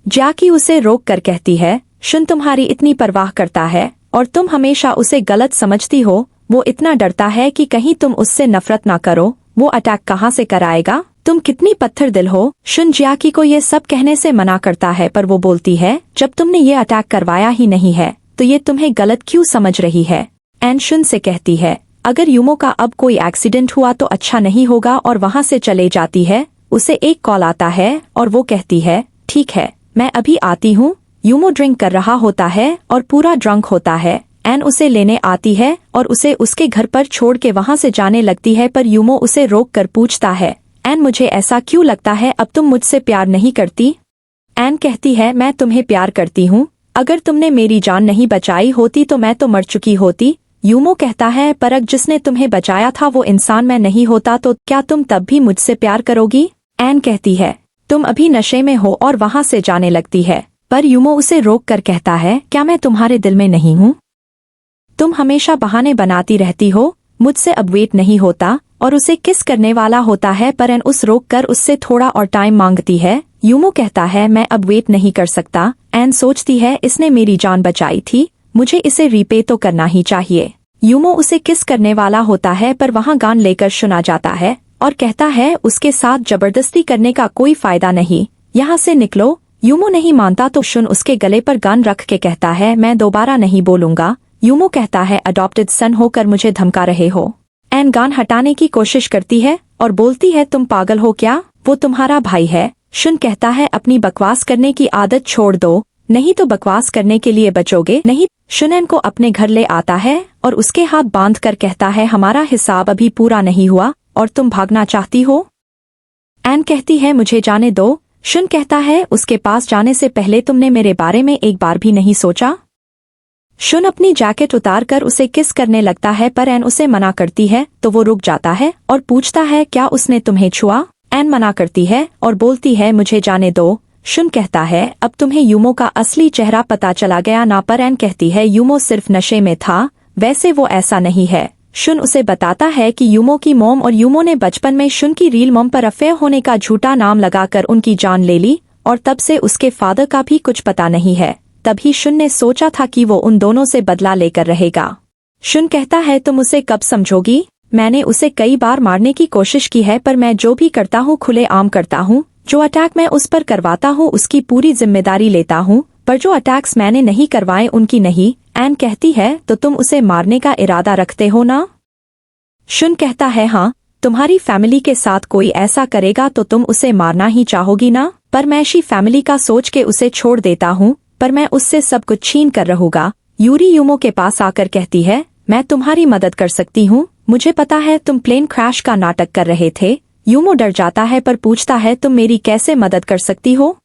जियाकी उसे रोक कर कहती है, शुन तुम्हारी इतनी परवाह करता है और तुम हमेशा उसे गलत समझती हो। वो इतना डरता है कि कहीं तुम उससे नफरत ना करो, वो अटैक कहाँ से कराएगा? तुम कितनी पत्थर दिल हो। शुन जियाकी को ये सब कहने से मना करता है पर वो बोलती है, जब तुमने ये अटैक करवाया ही नहीं है तो ये तुम्हें गलत क्यों समझ रही है? एन शुन से कहती है, अगर यूमो का अब कोई एक्सीडेंट हुआ तो अच्छा नहीं होगा, और वहां से चले जाती है। उसे एक कॉल आता है और वो कहती है, ठीक है मैं अभी आती हूँ। यूमो ड्रिंक कर रहा होता है और पूरा ड्रंक होता है। एन उसे लेने आती है और उसे उसके घर पर छोड़ के वहां से जाने लगती है, पर यूमो उसे रोक कर पूछता है, एन मुझे ऐसा क्यों लगता है अब तुम मुझसे प्यार नहीं करती? एन कहती है, मैं तुम्हें प्यार करती हूँ, अगर तुमने मेरी जान नहीं बचाई होती तो मैं तो मर चुकी होती। यूमो कहता है, पर अगर जिसने तुम्हें बचाया था वो इंसान मैं नहीं होता तो क्या तुम तब भी मुझसे प्यार करोगी? एन कहती है, तुम अभी नशे में हो, और वहां से जाने लगती है। पर यूमो उसे रोक कर कहता है, क्या मैं तुम्हारे दिल में नहीं हूँ? तुम हमेशा बहाने बनाती रहती हो, मुझसे अब वेट नहीं होता, और उसे किस करने वाला होता है पर एन उस रोक कर उससे थोड़ा और टाइम मांगती है। यूमो कहता है मैं अब वेट नहीं कर सकता। एन सोचती है इसने मेरी जान बचाई थी, मुझे इसे रीपे तो करना ही चाहिए। यूमो उसे किस करने वाला होता है पर वहाँ गान लेकर सुना जाता है और कहता है उसके साथ जबरदस्ती करने का कोई फायदा नहीं, यहाँ से निकलो। यूमो नहीं मानता तो शुन उसके गले पर गन रख के कहता है मैं दोबारा नहीं बोलूंगा। यूमो कहता है अडॉप्टेड सन होकर मुझे धमका रहे हो। एन गान हटाने की कोशिश करती है और बोलती है तुम पागल हो क्या, वो तुम्हारा भाई है। शुन कहता है अपनी बकवास करने की आदत छोड़ दो, नहीं तो बकवास करने के लिए बचोगे नहीं। शुन एन को अपने घर ले आता है और उसके हाथ बांध कर कहता है हमारा हिसाब अभी पूरा नहीं हुआ और तुम भागना चाहती हो। एन कहती है मुझे जाने दो। शुन कहता है उसके पास जाने से पहले तुमने मेरे बारे में एक बार भी नहीं सोचा। शुन अपनी जैकेट उतार कर उसे किस करने लगता है पर एन उसे मना करती है तो वो रुक जाता है और पूछता है क्या उसने तुम्हें छुआ। एन मना करती है और बोलती है मुझे जाने दो। शुन कहता है अब तुम्हें यूमो का असली चेहरा पता चला गया ना, पर एन कहती है यूमो सिर्फ नशे में था, वैसे वो ऐसा नहीं है। शुन उसे बताता है कि यूमो की मॉम और यूमो ने बचपन में शुन की रियल मॉम पर अफेयर होने का झूठा नाम लगाकर उनकी जान ले ली और तब से उसके फादर का भी कुछ पता नहीं है। तभी शुन ने सोचा था कि वो उन दोनों से बदला लेकर रहेगा। शुन कहता है तुम उसे कब समझोगी, मैंने उसे कई बार मारने की कोशिश की है पर मैं जो भी करता हूँ खुले आम करता हूँ। जो अटैक मैं उस पर करवाता हूँ उसकी पूरी जिम्मेदारी लेता हूँ, पर जो अटैक्स मैंने नहीं करवाए उनकी नहीं। एन कहती है तो तुम उसे मारने का इरादा रखते हो ना। शुन कहता है हाँ, तुम्हारी फैमिली के साथ कोई ऐसा करेगा तो तुम उसे मारना ही चाहोगी ना, पर मैं शी फैमिली का सोच के उसे छोड़ देता हूँ, पर मैं उससे सब कुछ छीन कर रहूंगा। यूरी यूमो के पास आकर कहती है मैं तुम्हारी मदद कर सकती हूँ, मुझे पता है तुम प्लेन क्रैश का नाटक कर रहे थे। यूमो डर जाता है पर पूछता है तुम मेरी कैसे मदद कर सकती हो।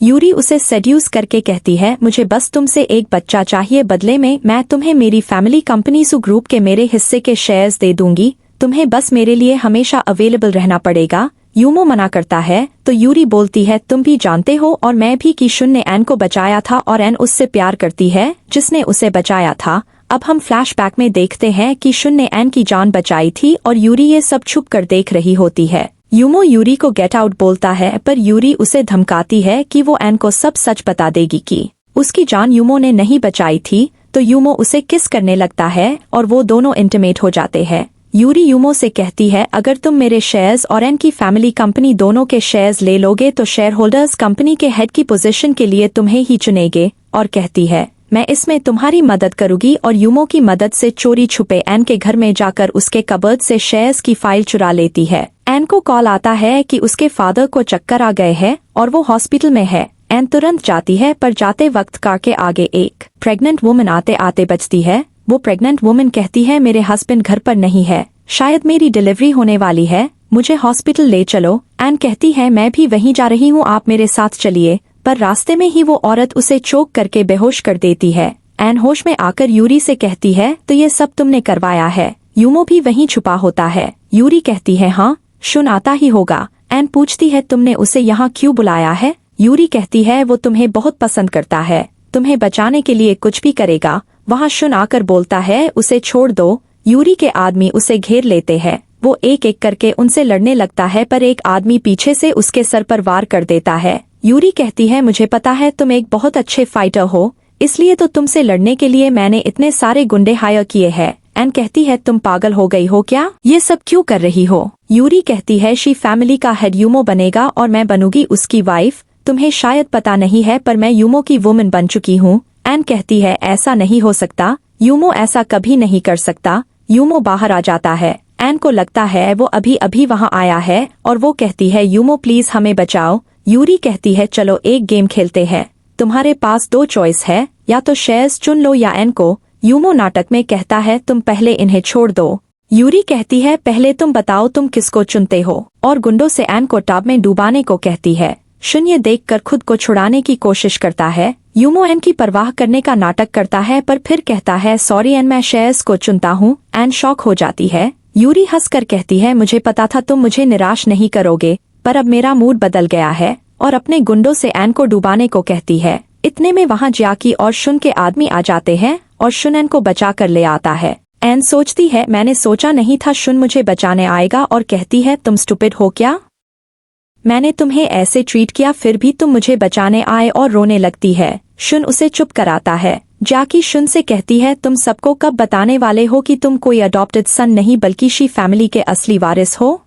यूरी उसे सेड्यूस करके कहती है मुझे बस तुमसे एक बच्चा चाहिए, बदले में मैं तुम्हें मेरी फैमिली कंपनी सु ग्रुप के मेरे हिस्से के शेयर्स दे दूंगी, तुम्हें बस मेरे लिए हमेशा अवेलेबल रहना पड़ेगा। यूमो मना करता है तो यूरी बोलती है तुम भी जानते हो और मैं भी कि शुन ने एन को बचाया था और एन उससे प्यार करती है जिसने उसे बचाया था। अब हम फ्लैशबैक में देखते हैं कि शुन ने एन की जान बचाई थी और यूरी ये सब छुप कर देख रही होती है। यूमो यूरी को गेट आउट बोलता है पर यूरी उसे धमकाती है कि वो एन को सब सच बता देगी कि उसकी जान यूमो ने नहीं बचाई थी। तो यूमो उसे किस करने लगता है और वो दोनों इंटीमेट हो जाते हैं। यूरी यूमो से कहती है अगर तुम मेरे शेयर्स और एन की फैमिली कंपनी दोनों के शेयर्स ले लोगे तो शेयर होल्डर्स कंपनी के हेड की पोजीशन के लिए तुम्हें ही चुनेंगे, और कहती है मैं इसमें तुम्हारी मदद करूंगी। और यूमो की मदद से चोरी छुपे एन के घर में जाकर उसके कबर्ड से शेयर्स की फाइल चुरा लेती है। एन को कॉल आता है कि उसके फादर को चक्कर आ गए हैं और वो हॉस्पिटल में है। एन तुरंत जाती है पर जाते वक्त कार के आगे एक प्रेग्नेंट वुमन आते आते बचती है। वो प्रेग्नेंट वुमन कहती है मेरे हस्बैंड घर पर नहीं है, शायद मेरी डिलीवरी होने वाली है, मुझे हॉस्पिटल ले चलो। एन कहती है मैं भी वहीं जा रही हूँ, आप मेरे साथ चलिए, पर रास्ते में ही वो औरत उसे चोक करके बेहोश कर देती है। एन होश में आकर यूरी से कहती है तो ये सब तुमने करवाया है। यूमो भी वहीं छुपा होता है। यूरी कहती है हाँ, शुन आता ही होगा। एन पूछती है तुमने उसे यहाँ क्यों बुलाया है। यूरी कहती है वो तुम्हें बहुत पसंद करता है, तुम्हें बचाने के लिए कुछ भी करेगा। वहाँ शुन आकर बोलता है उसे छोड़ दो। यूरी के आदमी उसे घेर लेते हैं। वो एक एक करके उनसे लड़ने लगता है पर एक आदमी पीछे से उसके सर पर वार कर देता है। यूरी कहती है मुझे पता है तुम एक बहुत अच्छे फाइटर हो, इसलिए तो तुमसे लड़ने के लिए मैंने इतने सारे गुंडे हायर किए हैं। एन कहती है तुम पागल हो गई हो क्या, ये सब क्यों कर रही हो। यूरी कहती है शी फैमिली का हेड यूमो बनेगा और मैं बनूंगी उसकी वाइफ। तुम्हें शायद पता नहीं है पर मैं यूमो की वुमन बन चुकी हूँ। एन कहती है ऐसा नहीं हो सकता, यूमो ऐसा कभी नहीं कर सकता। यूमो बाहर आ जाता है। एन को लगता है वो अभी अभी वहाँ आया है और वो कहती है यूमो प्लीज हमें बचाओ। यूरी कहती है चलो एक गेम खेलते हैं, तुम्हारे पास दो चॉइस है, या तो शेयर्स चुन लो या एन को। यूमो नाटक में कहता है तुम पहले इन्हें छोड़ दो। यूरी कहती है पहले तुम बताओ तुम किसको चुनते हो, और गुंडों से एन को टब में डुबाने को कहती है। शुन ये देखकर खुद को छुड़ाने की कोशिश करता है। यूमो एन की परवाह करने का नाटक करता है पर फिर कहता है सॉरी एन, मैं शेयर्स को चुनता हूँ। एन शॉक हो जाती है। यूरी हंसकर कहती है मुझे पता था तुम मुझे निराश नहीं करोगे, पर अब मेरा मूड बदल गया है, और अपने गुंडों से एन को डुबाने को कहती है। इतने में वहाँ ज्याकी और शुन के आदमी आ जाते हैं और शुन एन को बचा कर ले आता है। एन सोचती है मैंने सोचा नहीं था शुन मुझे बचाने आएगा और कहती है तुम स्टूपिड हो क्या, मैंने तुम्हें ऐसे ट्रीट किया फिर भी तुम मुझे बचाने आए और रोने लगती है। शुन उसे चुप कराता है। जाकी शुन से कहती है तुम सबको कब बताने वाले हो कि तुम कोई अडॉप्टेड सन नहीं बल्कि शी फैमिली के असली वारिस हो।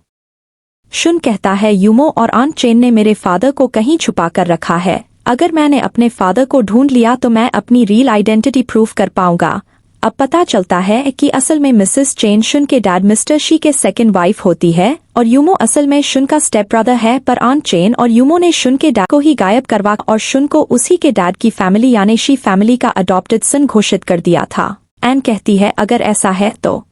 शुन कहता है यूमो और आंट चेन ने मेरे फादर को कहीं छुपा कर रखा है, अगर मैंने अपने फादर को ढूंढ लिया तो मैं अपनी रियल आइडेंटिटी प्रूफ कर पाऊंगा। अब पता चलता है कि असल में मिसेस चेन शुन के डैड मिस्टर शी के सेकंड वाइफ होती है और यूमो असल में शुन का स्टेप ब्रदर है, पर आंट चेन और यूमो ने शुन के डैड को ही गायब करवा और शुन को उसी के डैड की फैमिली यानी शी फैमिली का अडॉप्टेड सन घोषित कर दिया था। एन कहती है अगर ऐसा है तो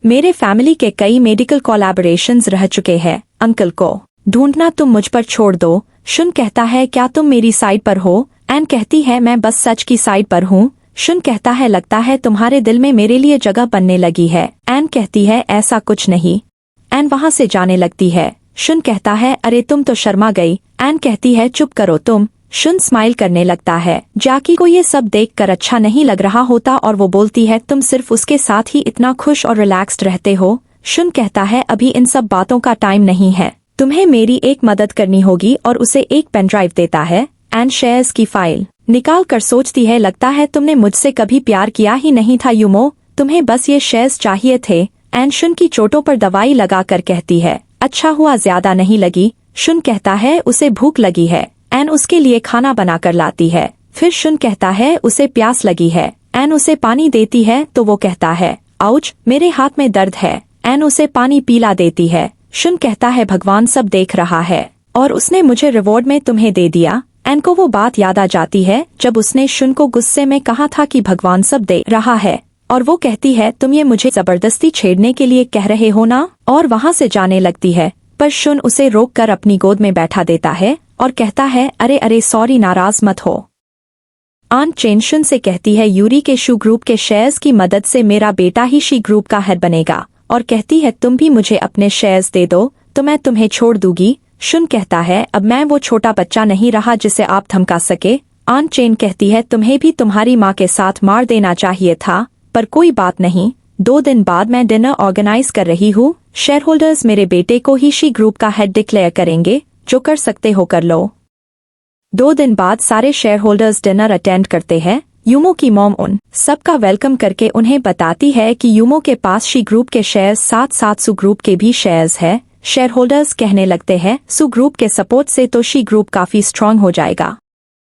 मेरे फैमिली के कई मेडिकल कोलैबोरेशंस रह चुके हैं, अंकल को ढूंढना तुम मुझ पर छोड़ दो। शुन कहता है क्या तुम मेरी साइड पर हो। एन कहती है मैं बस सच की साइड पर हूँ। शुन कहता है लगता है तुम्हारे दिल में मेरे लिए जगह बनने लगी है। एन कहती है ऐसा कुछ नहीं। एन वहां से जाने लगती है। शुन कहता है अरे तुम तो शर्मा गई। एन कहती है चुप करो तुम। शुन स्माइल करने लगता है। जाकी को ये सब देखकर अच्छा नहीं लग रहा होता और वो बोलती है तुम सिर्फ उसके साथ ही इतना खुश और रिलैक्स्ड रहते हो। शुन कहता है अभी इन सब बातों का टाइम नहीं है, तुम्हें मेरी एक मदद करनी होगी और उसे एक पेन ड्राइव देता है। एन शेयर्स की फाइल निकाल कर सोचती है लगता है तुमने मुझसे कभी प्यार किया ही नहीं था यूमो, तुम्हें बस ये शेयर्स चाहिए थे। एन शुन की चोटों पर दवाई लगाकर कहती है अच्छा हुआ ज्यादा नहीं लगी। शुन कहता है उसे भूख लगी है। एन उसके लिए खाना बनाकर लाती है। फिर शुन कहता है उसे प्यास लगी है। एन उसे पानी देती है तो वो कहता है आउच मेरे हाथ में दर्द है। एन उसे पानी पिला देती है। शुन कहता है भगवान सब देख रहा है और उसने मुझे रिवॉर्ड में तुम्हें दे दिया। एन को वो बात याद आ जाती है जब उसने शुन को गुस्से में कहा था कि भगवान सब दे रहा है और वो कहती है तुम ये मुझे जबरदस्ती छेड़ने के लिए कह रहे हो ना, और वहां से जाने लगती है। पर शुन उसे रोककर अपनी गोद में बैठा देता है और कहता है अरे अरे सॉरी नाराज मत हो। आंट चेन शुन से कहती है यूरी के शू ग्रुप के शेयर्स की मदद से मेरा बेटा ही शी ग्रुप का हेड बनेगा और कहती है तुम भी मुझे अपने शेयर्स दे दो तो मैं तुम्हें छोड़ दूंगी। शुन कहता है अब मैं वो छोटा बच्चा नहीं रहा जिसे आप धमका सके। आंट चेन कहती है तुम्हें भी तुम्हारी माँ के साथ मार देना चाहिए था, पर कोई बात नहीं। 2 दिन बाद मैं डिनर ऑर्गेनाइज कर रही हूँ। शेयर होल्डर्स मेरे बेटे को ही शी ग्रुप का हेड डिक्लेयर करेंगे, जो कर सकते हो कर लो। 2 दिन बाद सारे शेयर होल्डर्स डिनर अटेंड करते हैं। यूमो की मॉम उन सबका वेलकम करके उन्हें बताती है कि यूमो के पास शी ग्रुप के शेयर्स साथ साथ सू ग्रुप के भी शेयर्स है। शेयर होल्डर्स कहने लगते हैं सू ग्रुप के सपोर्ट से तो शी ग्रुप काफी स्ट्रांग हो जाएगा।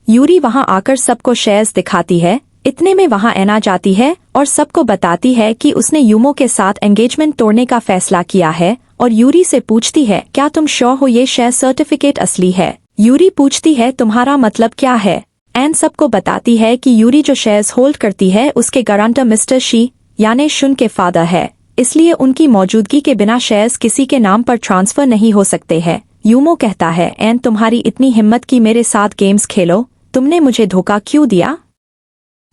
यूरी वहां आकर सबको शेयर्स दिखाती है। इतने में वहां एना जाती है और सबको बताती है कि उसने यूमो के साथ एंगेजमेंट तोड़ने का फैसला किया है और यूरी से पूछती है क्या तुम श्योर हो ये शेयर सर्टिफिकेट असली है। यूरी पूछती है तुम्हारा मतलब क्या है। एन सबको बताती है कि यूरी जो शेयर्स होल्ड करती है उसके गारंटर मिस्टर शी यानी शुन के फादर है, इसलिए उनकी मौजूदगी के बिना शेयर्स किसी के नाम पर ट्रांसफर नहीं हो सकते हैं। यूमो कहता है एन तुम्हारी इतनी हिम्मत कि मेरे साथ गेम्स खेलो, तुमने मुझे धोखा क्यों दिया।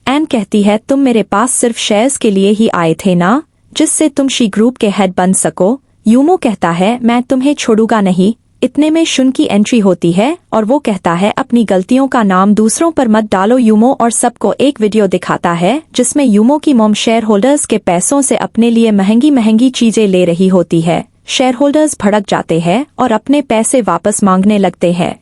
एन कहती है तुम मेरे पास सिर्फ शेयर्स के लिए ही आए थे ना, जिससे तुम शी ग्रुप के हेड बन सको। यूमो कहता है मैं तुम्हें छोड़ूंगा नहीं। इतने में शुन की एंट्री होती है और वो कहता है अपनी गलतियों का नाम दूसरों पर मत डालो यूमो, और सबको एक वीडियो दिखाता है जिसमें यूमो की मॉम शेयर होल्डर्स के पैसों से अपने लिए महंगी महंगी चीजें ले रही होती है। शेयर होल्डर्स भड़क जाते हैं और अपने पैसे वापस मांगने लगते हैं।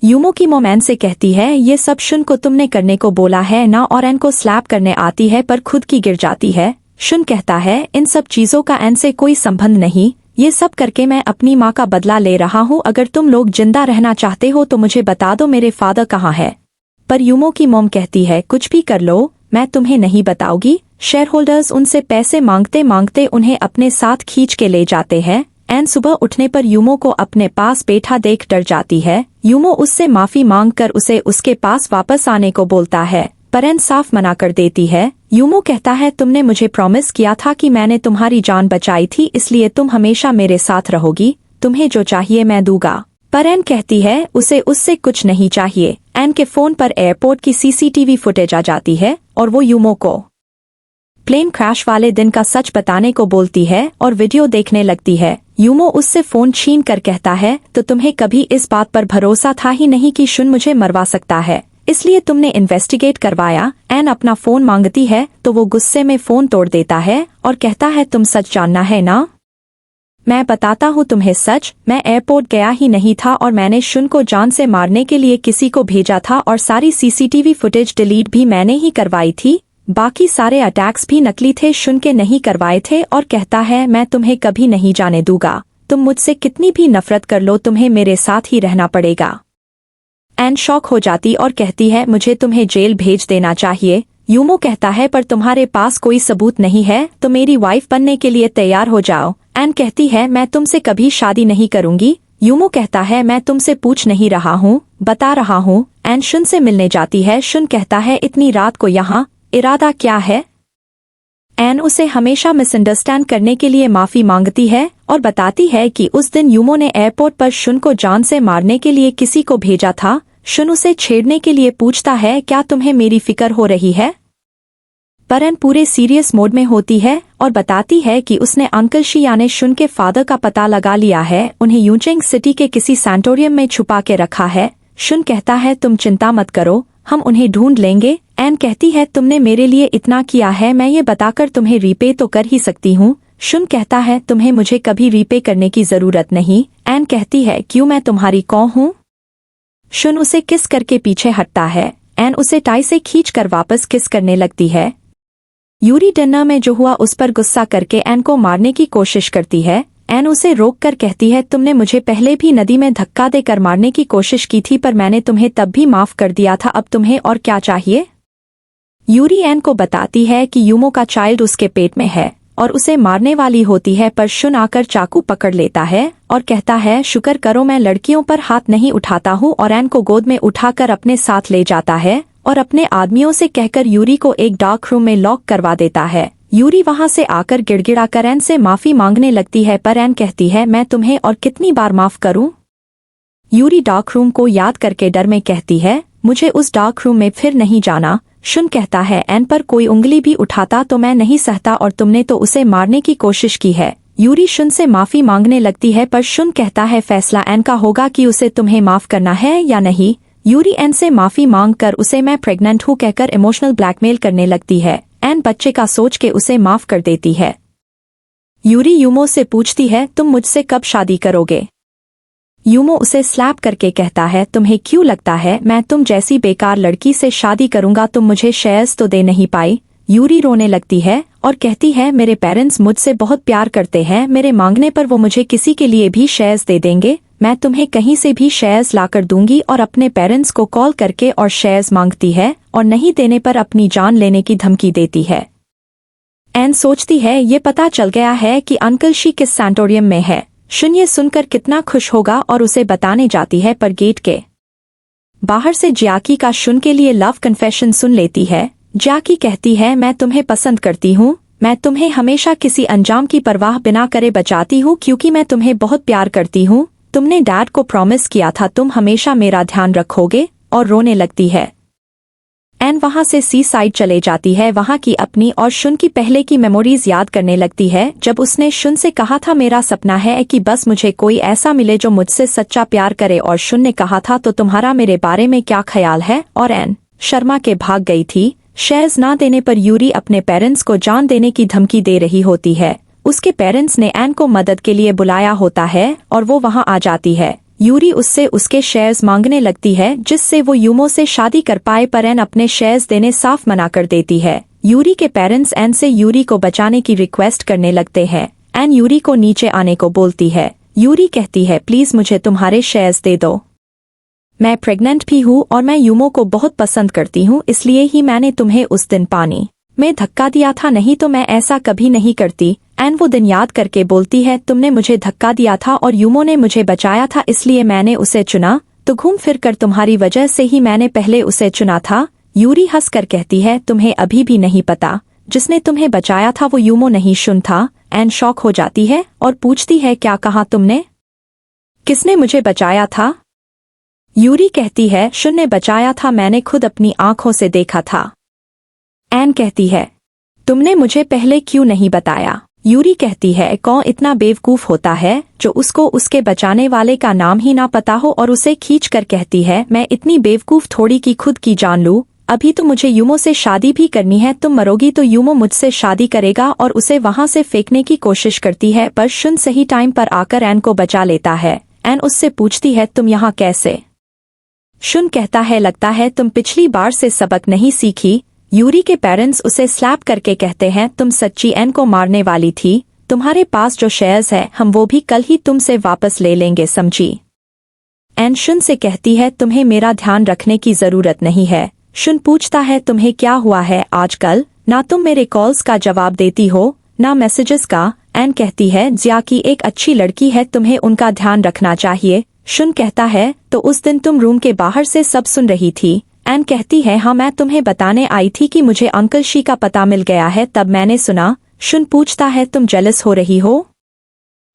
यूमो की मॉम एन से कहती है ये सब शुन को तुमने करने को बोला है ना, और एन को स्लैप करने आती है पर खुद की गिर जाती है। शुन कहता है इन सब चीजों का एन से कोई संबंध नहीं, ये सब करके मैं अपनी माँ का बदला ले रहा हूँ। अगर तुम लोग जिंदा रहना चाहते हो तो मुझे बता दो मेरे फादर कहाँ है। पर यूमो की मॉम कहती है कुछ भी कर लो, मैं तुम्हें नहीं बताऊंगी। शेयर होल्डर्स उनसे पैसे मांगते मांगते उन्हें अपने साथ खींच के ले जाते हैं। एन सुबह उठने पर यूमो को अपने पास बैठा देख डर जाती है। यूमो उससे माफी मांगकर उसे उसके पास वापस आने को बोलता है, पर एन साफ मना कर देती है। यूमो कहता है तुमने मुझे प्रॉमिस किया था कि मैंने तुम्हारी जान बचाई थी, इसलिए तुम हमेशा मेरे साथ रहोगी, तुम्हें जो चाहिए मैं दूंगा। पर एन कहती है उसे उससे कुछ नहीं चाहिए। एन के फोन पर एयरपोर्ट की सीसीटीवी फुटेज आ जाती है और वो यूमो को प्लेन क्रैश वाले दिन का सच बताने को बोलती है और वीडियो देखने लगती है। यूमो उससे फोन छीन कर कहता है तो तुम्हें कभी इस बात पर भरोसा था ही नहीं कि शुन मुझे मरवा सकता है। इसलिए तुमने इन्वेस्टिगेट करवाया। एन अपना फोन मांगती है तो वो गुस्से में फोन तोड़ देता है और कहता है तुम सच जानना है ना? मैं बताता हूँ तुम्हें सच। मैं एयरपोर्ट गया ही नहीं था और मैंने शुन को जान से मारने के लिए किसी को भेजा था और सारी सीसीटीवी फुटेज डिलीट भी मैंने ही करवाई थी। बाकी सारे अटैक्स भी नकली थे, शुन के नहीं करवाए थे। और कहता है मैं तुम्हें कभी नहीं जाने दूंगा। तुम मुझसे कितनी भी नफरत कर लो, तुम्हें मेरे साथ ही रहना पड़ेगा। एन शॉक हो जाती और कहती है मुझे तुम्हें जेल भेज देना चाहिए। यूमो कहता है पर तुम्हारे पास कोई सबूत नहीं है तो मेरी वाइफ बनने के लिए तैयार हो जाओ। एन कहती है मैं तुमसे कभी शादी नहीं करूंगी। यूमो कहता है मैं तुमसे पूछ नहीं रहा हूँ, बता रहा हूँ। एन शुन से मिलने जाती है। शुन कहता है इतनी रात को यहाँ इरादा क्या है? एन उसे हमेशा मिसअंडरस्टैंड करने के लिए माफी मांगती है और बताती है कि उस दिन यूमो ने एयरपोर्ट पर शुन को जान से मारने के लिए किसी को भेजा था। शुन उसे छेड़ने के लिए पूछता है क्या तुम्हें मेरी फिक्र हो रही है? पर एन पूरे सीरियस मोड में होती है और बताती है कि उसने अंकल शी यानी शुन के फादर का पता लगा लिया है। उन्हें यूचेंग सिटी के किसी सैंटोरियम में छुपा के रखा है। शुन कहता है तुम चिंता मत करो, हम उन्हें ढूंढ लेंगे। एन कहती है तुमने मेरे लिए इतना किया है, मैं ये बताकर तुम्हें रीपे तो कर ही सकती हूँ। शुन कहता है तुम्हें मुझे कभी रीपे करने की जरूरत नहीं। एन कहती है क्यों, मैं तुम्हारी कौन हूँ? शुन उसे किस करके पीछे हटता है। एन उसे टाई से खींचकर वापस किस करने लगती है। यूरी डिनर में जो हुआ उस पर गुस्सा करके एन को मारने की कोशिश करती है। एन उसे रोककर कहती है तुमने मुझे पहले भी नदी में धक्का देकर मारने की कोशिश की थी पर मैंने तुम्हें तब भी माफ कर दिया था, अब तुम्हें और क्या चाहिए? यूरी एन को बताती है कि यूमो का चाइल्ड उसके पेट में है और उसे मारने वाली होती है पर शुन आकर चाकू पकड़ लेता है और कहता है शुक्र करो मैं लड़कियों पर हाथ नहीं उठाता हूँ। और एन को गोद में उठाकर अपने साथ ले जाता है और अपने आदमियों से कहकर यूरी को एक डार्क रूम में लॉक करवा देता है। यूरी वहां से आकर गिड़गिड़ाकर एन से माफी मांगने लगती है पर एन कहती है मैं तुम्हें और कितनी बार माफ करूं? यूरी डार्क रूम को याद करके डर में कहती है मुझे उस डार्क रूम में फिर नहीं जाना। शुन कहता है एन पर कोई उंगली भी उठाता तो मैं नहीं सहता और तुमने तो उसे मारने की कोशिश की है। यूरी शुन से माफी मांगने लगती है पर शुन कहता है फैसला एन का होगा कि उसे तुम्हें माफ करना है या नहीं। यूरी एन से माफी मांगकर उसे मैं प्रेग्नेंट हूँ कहकर इमोशनल ब्लैकमेल करने लगती है। एन बच्चे का सोच के उसे माफ कर देती है। यूरी यूमो से पूछती है तुम मुझसे कब शादी करोगे? यूमो उसे स्लैप करके कहता है तुम्हें क्यों लगता है मैं तुम जैसी बेकार लड़की से शादी करूंगा? तुम मुझे शेयर्स तो दे नहीं पाई। यूरी रोने लगती है और कहती है मेरे पेरेंट्स मुझसे बहुत प्यार करते हैं, मेरे मांगने पर वो मुझे किसी के लिए भी शेयर्स दे देंगे। मैं तुम्हें कहीं से भी शेयर्स लाकर दूंगी। और अपने पेरेंट्स को कॉल करके और शेयर्स मांगती है और नहीं देने पर अपनी जान लेने की धमकी देती है। एन सोचती है ये पता चल गया है कि अंकल शी किस सैंटोरियम में है। शुन ये सुनकर कितना खुश होगा और उसे बताने जाती है पर गेट के बाहर से जियाकी का शुन के लिए लव कन्फेशन सुन लेती है। जियाकी कहती है मैं तुम्हें पसंद करती हूँ, मैं तुम्हें हमेशा किसी अंजाम की परवाह बिना करे बचाती हूँ क्योंकि मैं तुम्हें बहुत प्यार करती हूँ। तुमने डैड को प्रॉमिस किया था तुम हमेशा मेरा ध्यान रखोगे। और रोने लगती है। एन वहां से सी साइड चले जाती है, वहां की अपनी और शुन की पहले की मेमोरीज याद करने लगती है जब उसने शुन से कहा था मेरा सपना है कि बस मुझे कोई ऐसा मिले जो मुझसे सच्चा प्यार करे। और शुन ने कहा था तो तुम्हारा मेरे बारे में क्या ख्याल है? और एन शर्मा के भाग गई थी। शेयर्स ना देने पर यूरी अपने पेरेंट्स को जान देने की धमकी दे रही होती है। उसके पेरेंट्स ने एन को मदद के लिए बुलाया होता है और वो वहां आ जाती है। यूरी उससे उसके शेयर्स मांगने लगती है जिससे वो यूमो से शादी कर पाए पर एन अपने शेयर्स देने साफ मना कर देती है। यूरी के पेरेंट्स एन से यूरी को बचाने की रिक्वेस्ट करने लगते हैं। एन यूरी को नीचे आने को बोलती है। यूरी कहती है प्लीज मुझे तुम्हारे शेयर्स दे दो, मैं प्रेग्नेंट भी हूँ और मैं यूमो को बहुत पसंद करती हूँ, इसलिए ही मैंने तुम्हें उस दिन पानी में धक्का दिया था, नहीं तो मैं ऐसा कभी नहीं करती। एन वो दिन याद करके बोलती है तुमने मुझे धक्का दिया था और यूमो ने मुझे बचाया था इसलिए मैंने उसे चुना, तो घूम फिर कर तुम्हारी वजह से ही मैंने पहले उसे चुना था। यूरी हंसकर कहती है तुम्हें अभी भी नहीं पता जिसने तुम्हें बचाया था वो यूमो नहीं शुन था। एन शॉक हो जाती है और पूछती है क्या कहा तुमने? किसने मुझे बचाया था? यूरी कहती है शुन ने बचाया था, मैंने खुद अपनी आंखों से देखा था। एन कहती है तुमने मुझे पहले क्यों नहीं बताया? यूरी कहती है कौन इतना बेवकूफ होता है जो उसको उसके बचाने वाले का नाम ही ना पता हो, और उसे खींच कर कहती है मैं इतनी बेवकूफ थोड़ी की खुद की जान लूं। अभी तो मुझे यूमो से शादी भी करनी है, तुम मरोगी तो यूमो मुझसे शादी करेगा, और उसे वहां से फेंकने की कोशिश करती है। पर शुन सही टाइम पर आकर एन को बचा लेता है। एन उससे पूछती है तुम यहाँ कैसे? शुन कहता है लगता है तुम पिछली बार से सबक नहीं सीखी। यूरी के पेरेंट्स उसे स्लैप करके कहते हैं तुम सच्ची एन को मारने वाली थी, तुम्हारे पास जो शेयर्स है हम वो भी कल ही तुमसे वापस ले लेंगे, समझी? एन शुन से कहती है तुम्हें मेरा ध्यान रखने की जरूरत नहीं है। शुन पूछता है तुम्हें क्या हुआ है आजकल, ना तुम मेरे कॉल्स का जवाब देती हो ना मैसेजेस का। एन कहती है जियाकी एक अच्छी लड़की है, तुम्हें उनका ध्यान रखना चाहिए। शुन कहता है तो उस दिन तुम रूम के बाहर से सब सुन रही थी? एन कहती है हाँ, मैं तुम्हें बताने आई थी कि मुझे अंकल शी का पता मिल गया है, तब मैंने सुना। शुन पूछता है तुम जेलस हो रही हो?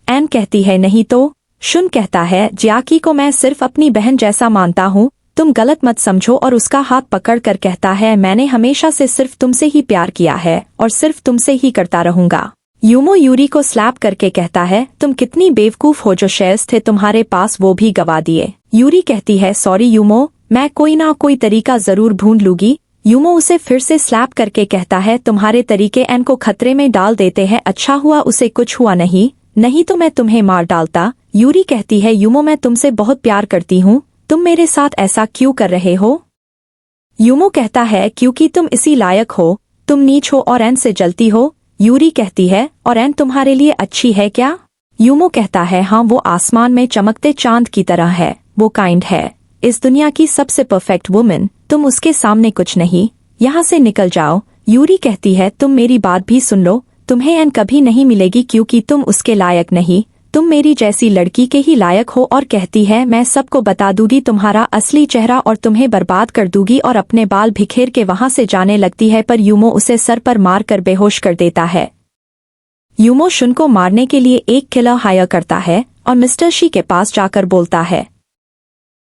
एन कहती है नहीं तो। शुन कहता है जियाकी को मैं सिर्फ अपनी बहन जैसा मानता हूँ, तुम गलत मत समझो, और उसका हाथ पकड़कर कहता है मैंने हमेशा से सिर्फ तुमसे ही प्यार किया है और सिर्फ तुमसे ही करता रहूंगा। यूमो यूरी को स्लैप करके कहता है तुम कितनी बेवकूफ हो, जो शेयर्स थे तुम्हारे पास वो भी गवा दिए। यूरी कहती है सॉरी यूमो, मैं कोई ना कोई तरीका जरूर ढूंढ लूंगी। यूमो उसे फिर से स्लैप करके कहता है तुम्हारे तरीके एन को खतरे में डाल देते हैं, अच्छा हुआ उसे कुछ हुआ नहीं तो मैं तुम्हें मार डालता। यूरी कहती है यूमो मैं तुमसे बहुत प्यार करती हूँ, तुम मेरे साथ ऐसा क्यों कर रहे हो? यूमो कहता है क्योंकि तुम इसी लायक हो, तुम नीच हो और एन से जलती हो। यूरी कहती है और एन तुम्हारे लिए अच्छी है क्या? यूमो कहता है हाँ, वो आसमान में चमकते चांद की तरह है, वो काइंड है, इस दुनिया की सबसे परफेक्ट वुमन, तुम उसके सामने कुछ नहीं, यहाँ से निकल जाओ। यूरी कहती है तुम मेरी बात भी सुन लो, तुम्हें एन कभी नहीं मिलेगी क्योंकि तुम उसके लायक नहीं, तुम मेरी जैसी लड़की के ही लायक हो। और कहती है मैं सबको बता दूंगी तुम्हारा असली चेहरा और तुम्हें बर्बाद कर दूंगी, और अपने बाल बिखेर के वहां से जाने लगती है, पर यूमो उसे सर पर मार कर बेहोश कर देता है। यूमो शुन को मारने के लिए एक किलर हायर करता है और मिस्टर शी के पास जाकर बोलता है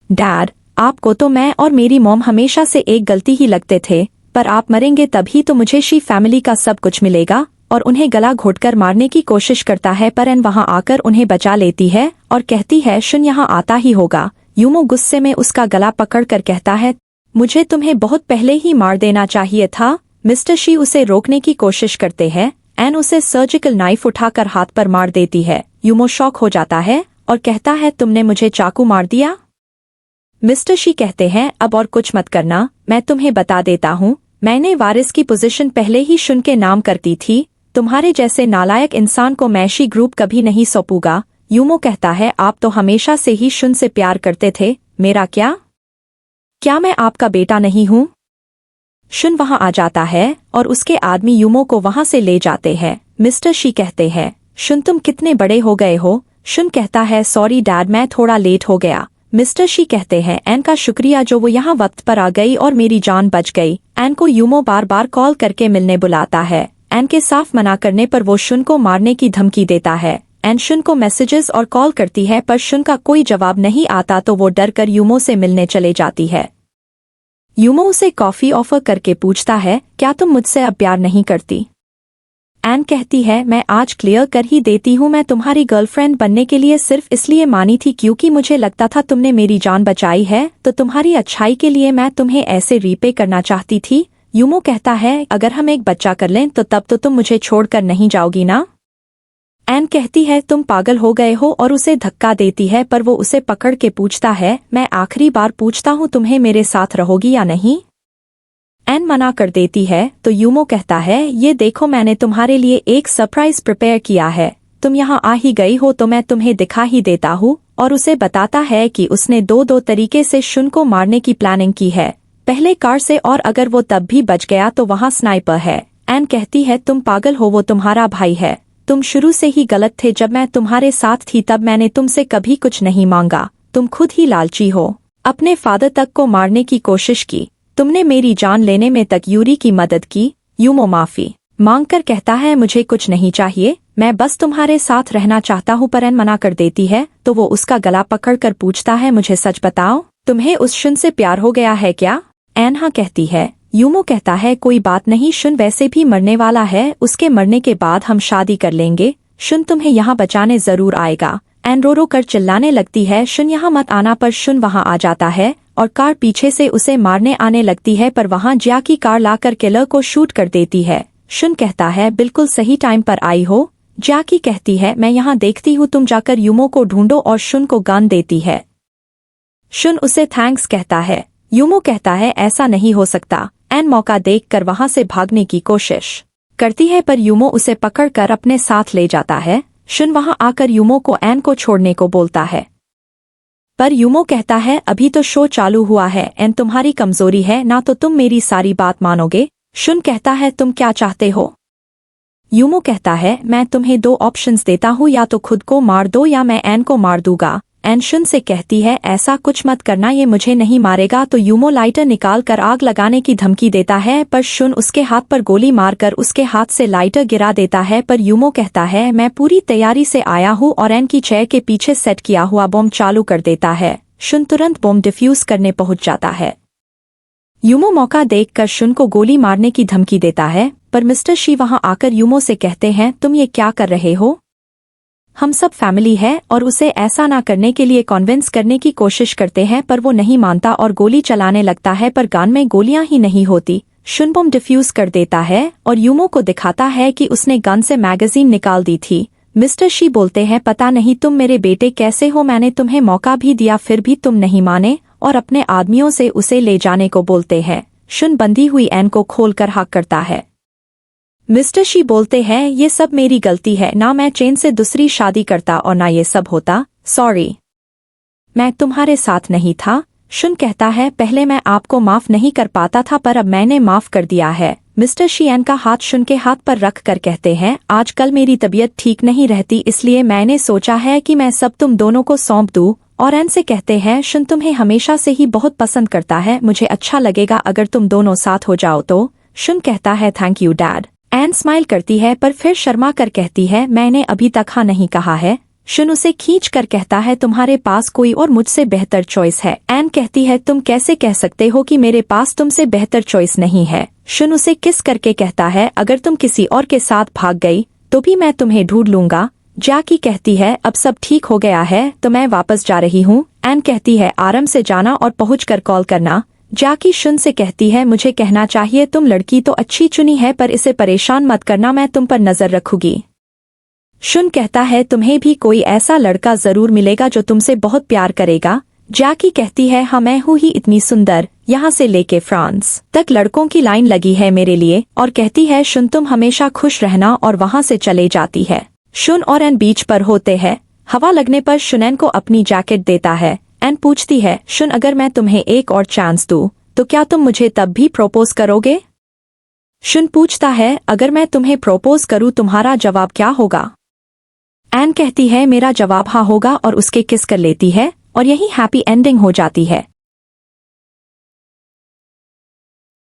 डैड, आपको तो मैं और मेरी मॉम हमेशा से एक गलती ही लगते थे, पर आप मरेंगे तभी तो मुझे शी फैमिली का सब कुछ मिलेगा। और उन्हें गला घोटकर मारने की कोशिश करता है, पर एन वहां आकर उन्हें बचा लेती है और कहती है शुन यहाँ आता ही होगा। यूमो गुस्से में उसका गला पकड़कर कहता है मुझे तुम्हें बहुत पहले ही मार देना चाहिए था। मिस्टर शी उसे रोकने की कोशिश करते हैं, एन उसे सर्जिकल नाइफ उठाकर हाथ पर मार देती है। यूमो शॉक हो जाता है और कहता है तुमने मुझे चाकू मार दिया? मिस्टर शी कहते हैं अब और कुछ मत करना, मैं तुम्हें बता देता हूँ, मैंने वारिस की पोजीशन पहले ही शुन के नाम करती थी, तुम्हारे जैसे नालायक इंसान को मैं शी ग्रुप कभी नहीं सौंपूंगा। यूमो कहता है आप तो हमेशा से ही शुन से प्यार करते थे, मेरा क्या मैं आपका बेटा नहीं हूँ? शुन वहां आ जाता है और उसके आदमी यूमो को वहां से ले जाते हैं। मिस्टर शी कहते हैं शुन तुम कितने बड़े हो गए हो? शुन कहता है सॉरी डैड, मैं थोड़ा लेट हो गया। मिस्टर शी कहते हैं एन का शुक्रिया जो वो यहाँ वक्त पर आ गई और मेरी जान बच गई। एन को यूमो बार बार कॉल करके मिलने बुलाता है। एन के साफ मना करने पर वो शुन को मारने की धमकी देता है। एन शुन को मैसेजेस और कॉल करती है, पर शुन का कोई जवाब नहीं आता, तो वो डर कर यूमो से मिलने चले जाती है। यूमो उसे कॉफी ऑफर करके पूछता है क्या तुम मुझसे अब प्यार नहीं करती? एन कहती है मैं आज क्लियर कर ही देती हूँ, मैं तुम्हारी गर्लफ्रेंड बनने के लिए सिर्फ इसलिए मानी थी क्योंकि मुझे लगता था तुमने मेरी जान बचाई है, तो तुम्हारी अच्छाई के लिए मैं तुम्हें ऐसे रीपे करना चाहती थी। यूमो कहता है अगर हम एक बच्चा कर लें तो तब तो तुम मुझे छोड़कर नहीं जाओगी ना? एन कहती है तुम पागल हो गए हो और उसे धक्का देती है, पर वो उसे पकड़ के पूछता है मैं आखिरी बार पूछता हूँ तुम्हें मेरे साथ रहोगी या नहीं? एन मना कर देती है तो यूमो कहता है ये देखो मैंने तुम्हारे लिए एक सरप्राइज प्रिपेयर किया है, तुम यहाँ आ ही गई हो तो मैं तुम्हें दिखा ही देता हूँ। और उसे बताता है कि उसने दो तरीके से शुन को मारने की प्लानिंग की है, पहले कार से और अगर वो तब भी बच गया तो वहाँ स्नाइपर है। एन कहती है तुम पागल हो, वो तुम्हारा भाई है, तुम शुरू से ही गलत थे, जब मैं तुम्हारे साथ थी तब मैंने तुमसे कभी कुछ नहीं मांगा, तुम खुद ही लालची हो, अपने फादर तक को मारने की कोशिश की, तुमने मेरी जान लेने में तक यूरी की मदद की। यूमो माफी मांगकर कहता है मुझे कुछ नहीं चाहिए, मैं बस तुम्हारे साथ रहना चाहता हूँ, पर एन मना कर देती है तो वो उसका गला पकड़कर पूछता है मुझे सच बताओ, तुम्हें उस शुन से प्यार हो गया है क्या? एन हाँ कहती है, यूमो कहता है कोई बात नहीं शुन, वैसे भी मरने वाला है, उसके मरने के बाद हम शादी कर लेंगे। शुन तुम्हें यहाँ बचाने जरूर आएगा। एन रो रो कर चिल्लाने लगती है शुन यहाँ मत आना, पर शुन वहाँ आ जाता है और कार पीछे से उसे मारने आने लगती है, पर वहाँ जिया की कार लाकर किलर को शूट कर देती है। शुन कहता है बिल्कुल सही टाइम पर आई हो। जिया की कहती है मैं यहाँ देखती हूँ, तुम जाकर यूमो को ढूंढो, और शुन को गन देती है। शुन उसे थैंक्स कहता है। यूमो कहता है ऐसा नहीं हो सकता। एन मौका देखकर वहां से भागने की कोशिश करती है, पर यूमो उसे पकड़कर अपने साथ ले जाता है। शुन वहां आकर यूमो को एन को छोड़ने को बोलता है, पर यूमो कहता है अभी तो शो चालू हुआ है, एन तुम्हारी कमजोरी है ना, तो तुम मेरी सारी बात मानोगे। शुन कहता है तुम क्या चाहते हो। यूमो कहता है मैं तुम्हें 2 ऑप्शंस देता हूँ, या तो खुद को मार दो या मैं एन को मार दूंगा। एन शुन से कहती है ऐसा कुछ मत करना, ये मुझे नहीं मारेगा। तो यूमो लाइटर निकाल कर आग लगाने की धमकी देता है, पर शुन उसके हाथ पर गोली मारकर उसके हाथ से लाइटर गिरा देता है। पर यूमो कहता है मैं पूरी तैयारी से आया हूँ, और एन की चेयर के पीछे सेट किया हुआ बम चालू कर देता है। शुन तुरंत बम डिफ्यूज करने पहुंच जाता है। यूमो मौका देखकर शुन को गोली मारने की धमकी देता है, पर मिस्टर शी वहां आकर यूमो से कहते हैं तुम ये क्या कर रहे हो, हम सब फैमिली है, और उसे ऐसा ना करने के लिए कॉन्विंस करने की कोशिश करते हैं, पर वो नहीं मानता और गोली चलाने लगता है, पर गन में गोलियां ही नहीं होती। शुन बम डिफ्यूज कर देता है और यूमो को दिखाता है कि उसने गन से मैगजीन निकाल दी थी। मिस्टर शी बोलते हैं पता नहीं तुम मेरे बेटे कैसे हो, मैंने तुम्हें मौका भी दिया फिर भी तुम नहीं माने, और अपने आदमियों से उसे ले जाने को बोलते हैं। शुन बंधी हुई एन को खोलकर हाक करता है। मिस्टर शी बोलते हैं ये सब मेरी गलती है, ना मैं चेन से दूसरी शादी करता और ना ये सब होता, सॉरी, मैं तुम्हारे साथ नहीं था। शुन कहता है पहले मैं आपको माफ नहीं कर पाता था, पर अब मैंने माफ कर दिया है। मिस्टर शी एन का हाथ शुन के हाथ पर रख कर कहते हैं आजकल मेरी तबीयत ठीक नहीं रहती, इसलिए मैंने सोचा है कि मैं सब तुम दोनों को सौंप दूं। और एन से कहते हैं शुन तुम्हें हमेशा से ही बहुत पसंद करता है, मुझे अच्छा लगेगा अगर तुम दोनों साथ हो जाओ तो। शुन कहता है thank you dad. Ann smile करती है, पर फिर शर्मा कर कहती है मैंने अभी तक हाँ नहीं कहा है। शुन उसे खींच कर कहता है तुम्हारे पास कोई और मुझसे बेहतर चॉइस है। एन कहती है तुम कैसे कह सकते हो कि मेरे पास तुमसे बेहतर चॉइस नहीं है। शुन उसे किस करके कहता है अगर तुम किसी और के साथ भाग गई तो भी मैं तुम्हें ढूंढ लूंगा। जैकी कहती है अब सब ठीक हो गया है तो मैं वापस जा रही हूँ। एन कहती है आराम से जाना और पहुंचकर कॉल करना। जैकी शुन से कहती है मुझे कहना चाहिए तुम लड़की तो अच्छी चुनी है, पर इसे परेशान मत करना, मैं तुम पर नजर रखूंगी। शुन कहता है तुम्हें भी कोई ऐसा लड़का जरूर मिलेगा जो तुमसे बहुत प्यार करेगा। जैकी कहती है हाँ मैं हूँ ही इतनी सुंदर, यहाँ से लेके फ्रांस तक लड़कों की लाइन लगी है मेरे लिए, और कहती है शुन तुम हमेशा खुश रहना, और वहाँ से चले जाती है। शुन और एन बीच पर होते हैं। हवा लगने पर शुन एन को अपनी जैकेट देता है। एन पूछती है शुन अगर मैं तुम्हें एक और चांस दूं तो क्या तुम मुझे तब भी प्रपोज करोगे। शुन पूछता है अगर मैं तुम्हें प्रपोज करूं तुम्हारा जवाब क्या होगा। एन कहती है मेरा जवाब हाँ होगा, और उसके किस कर लेती है, और यही हैप्पी एंडिंग हो जाती है।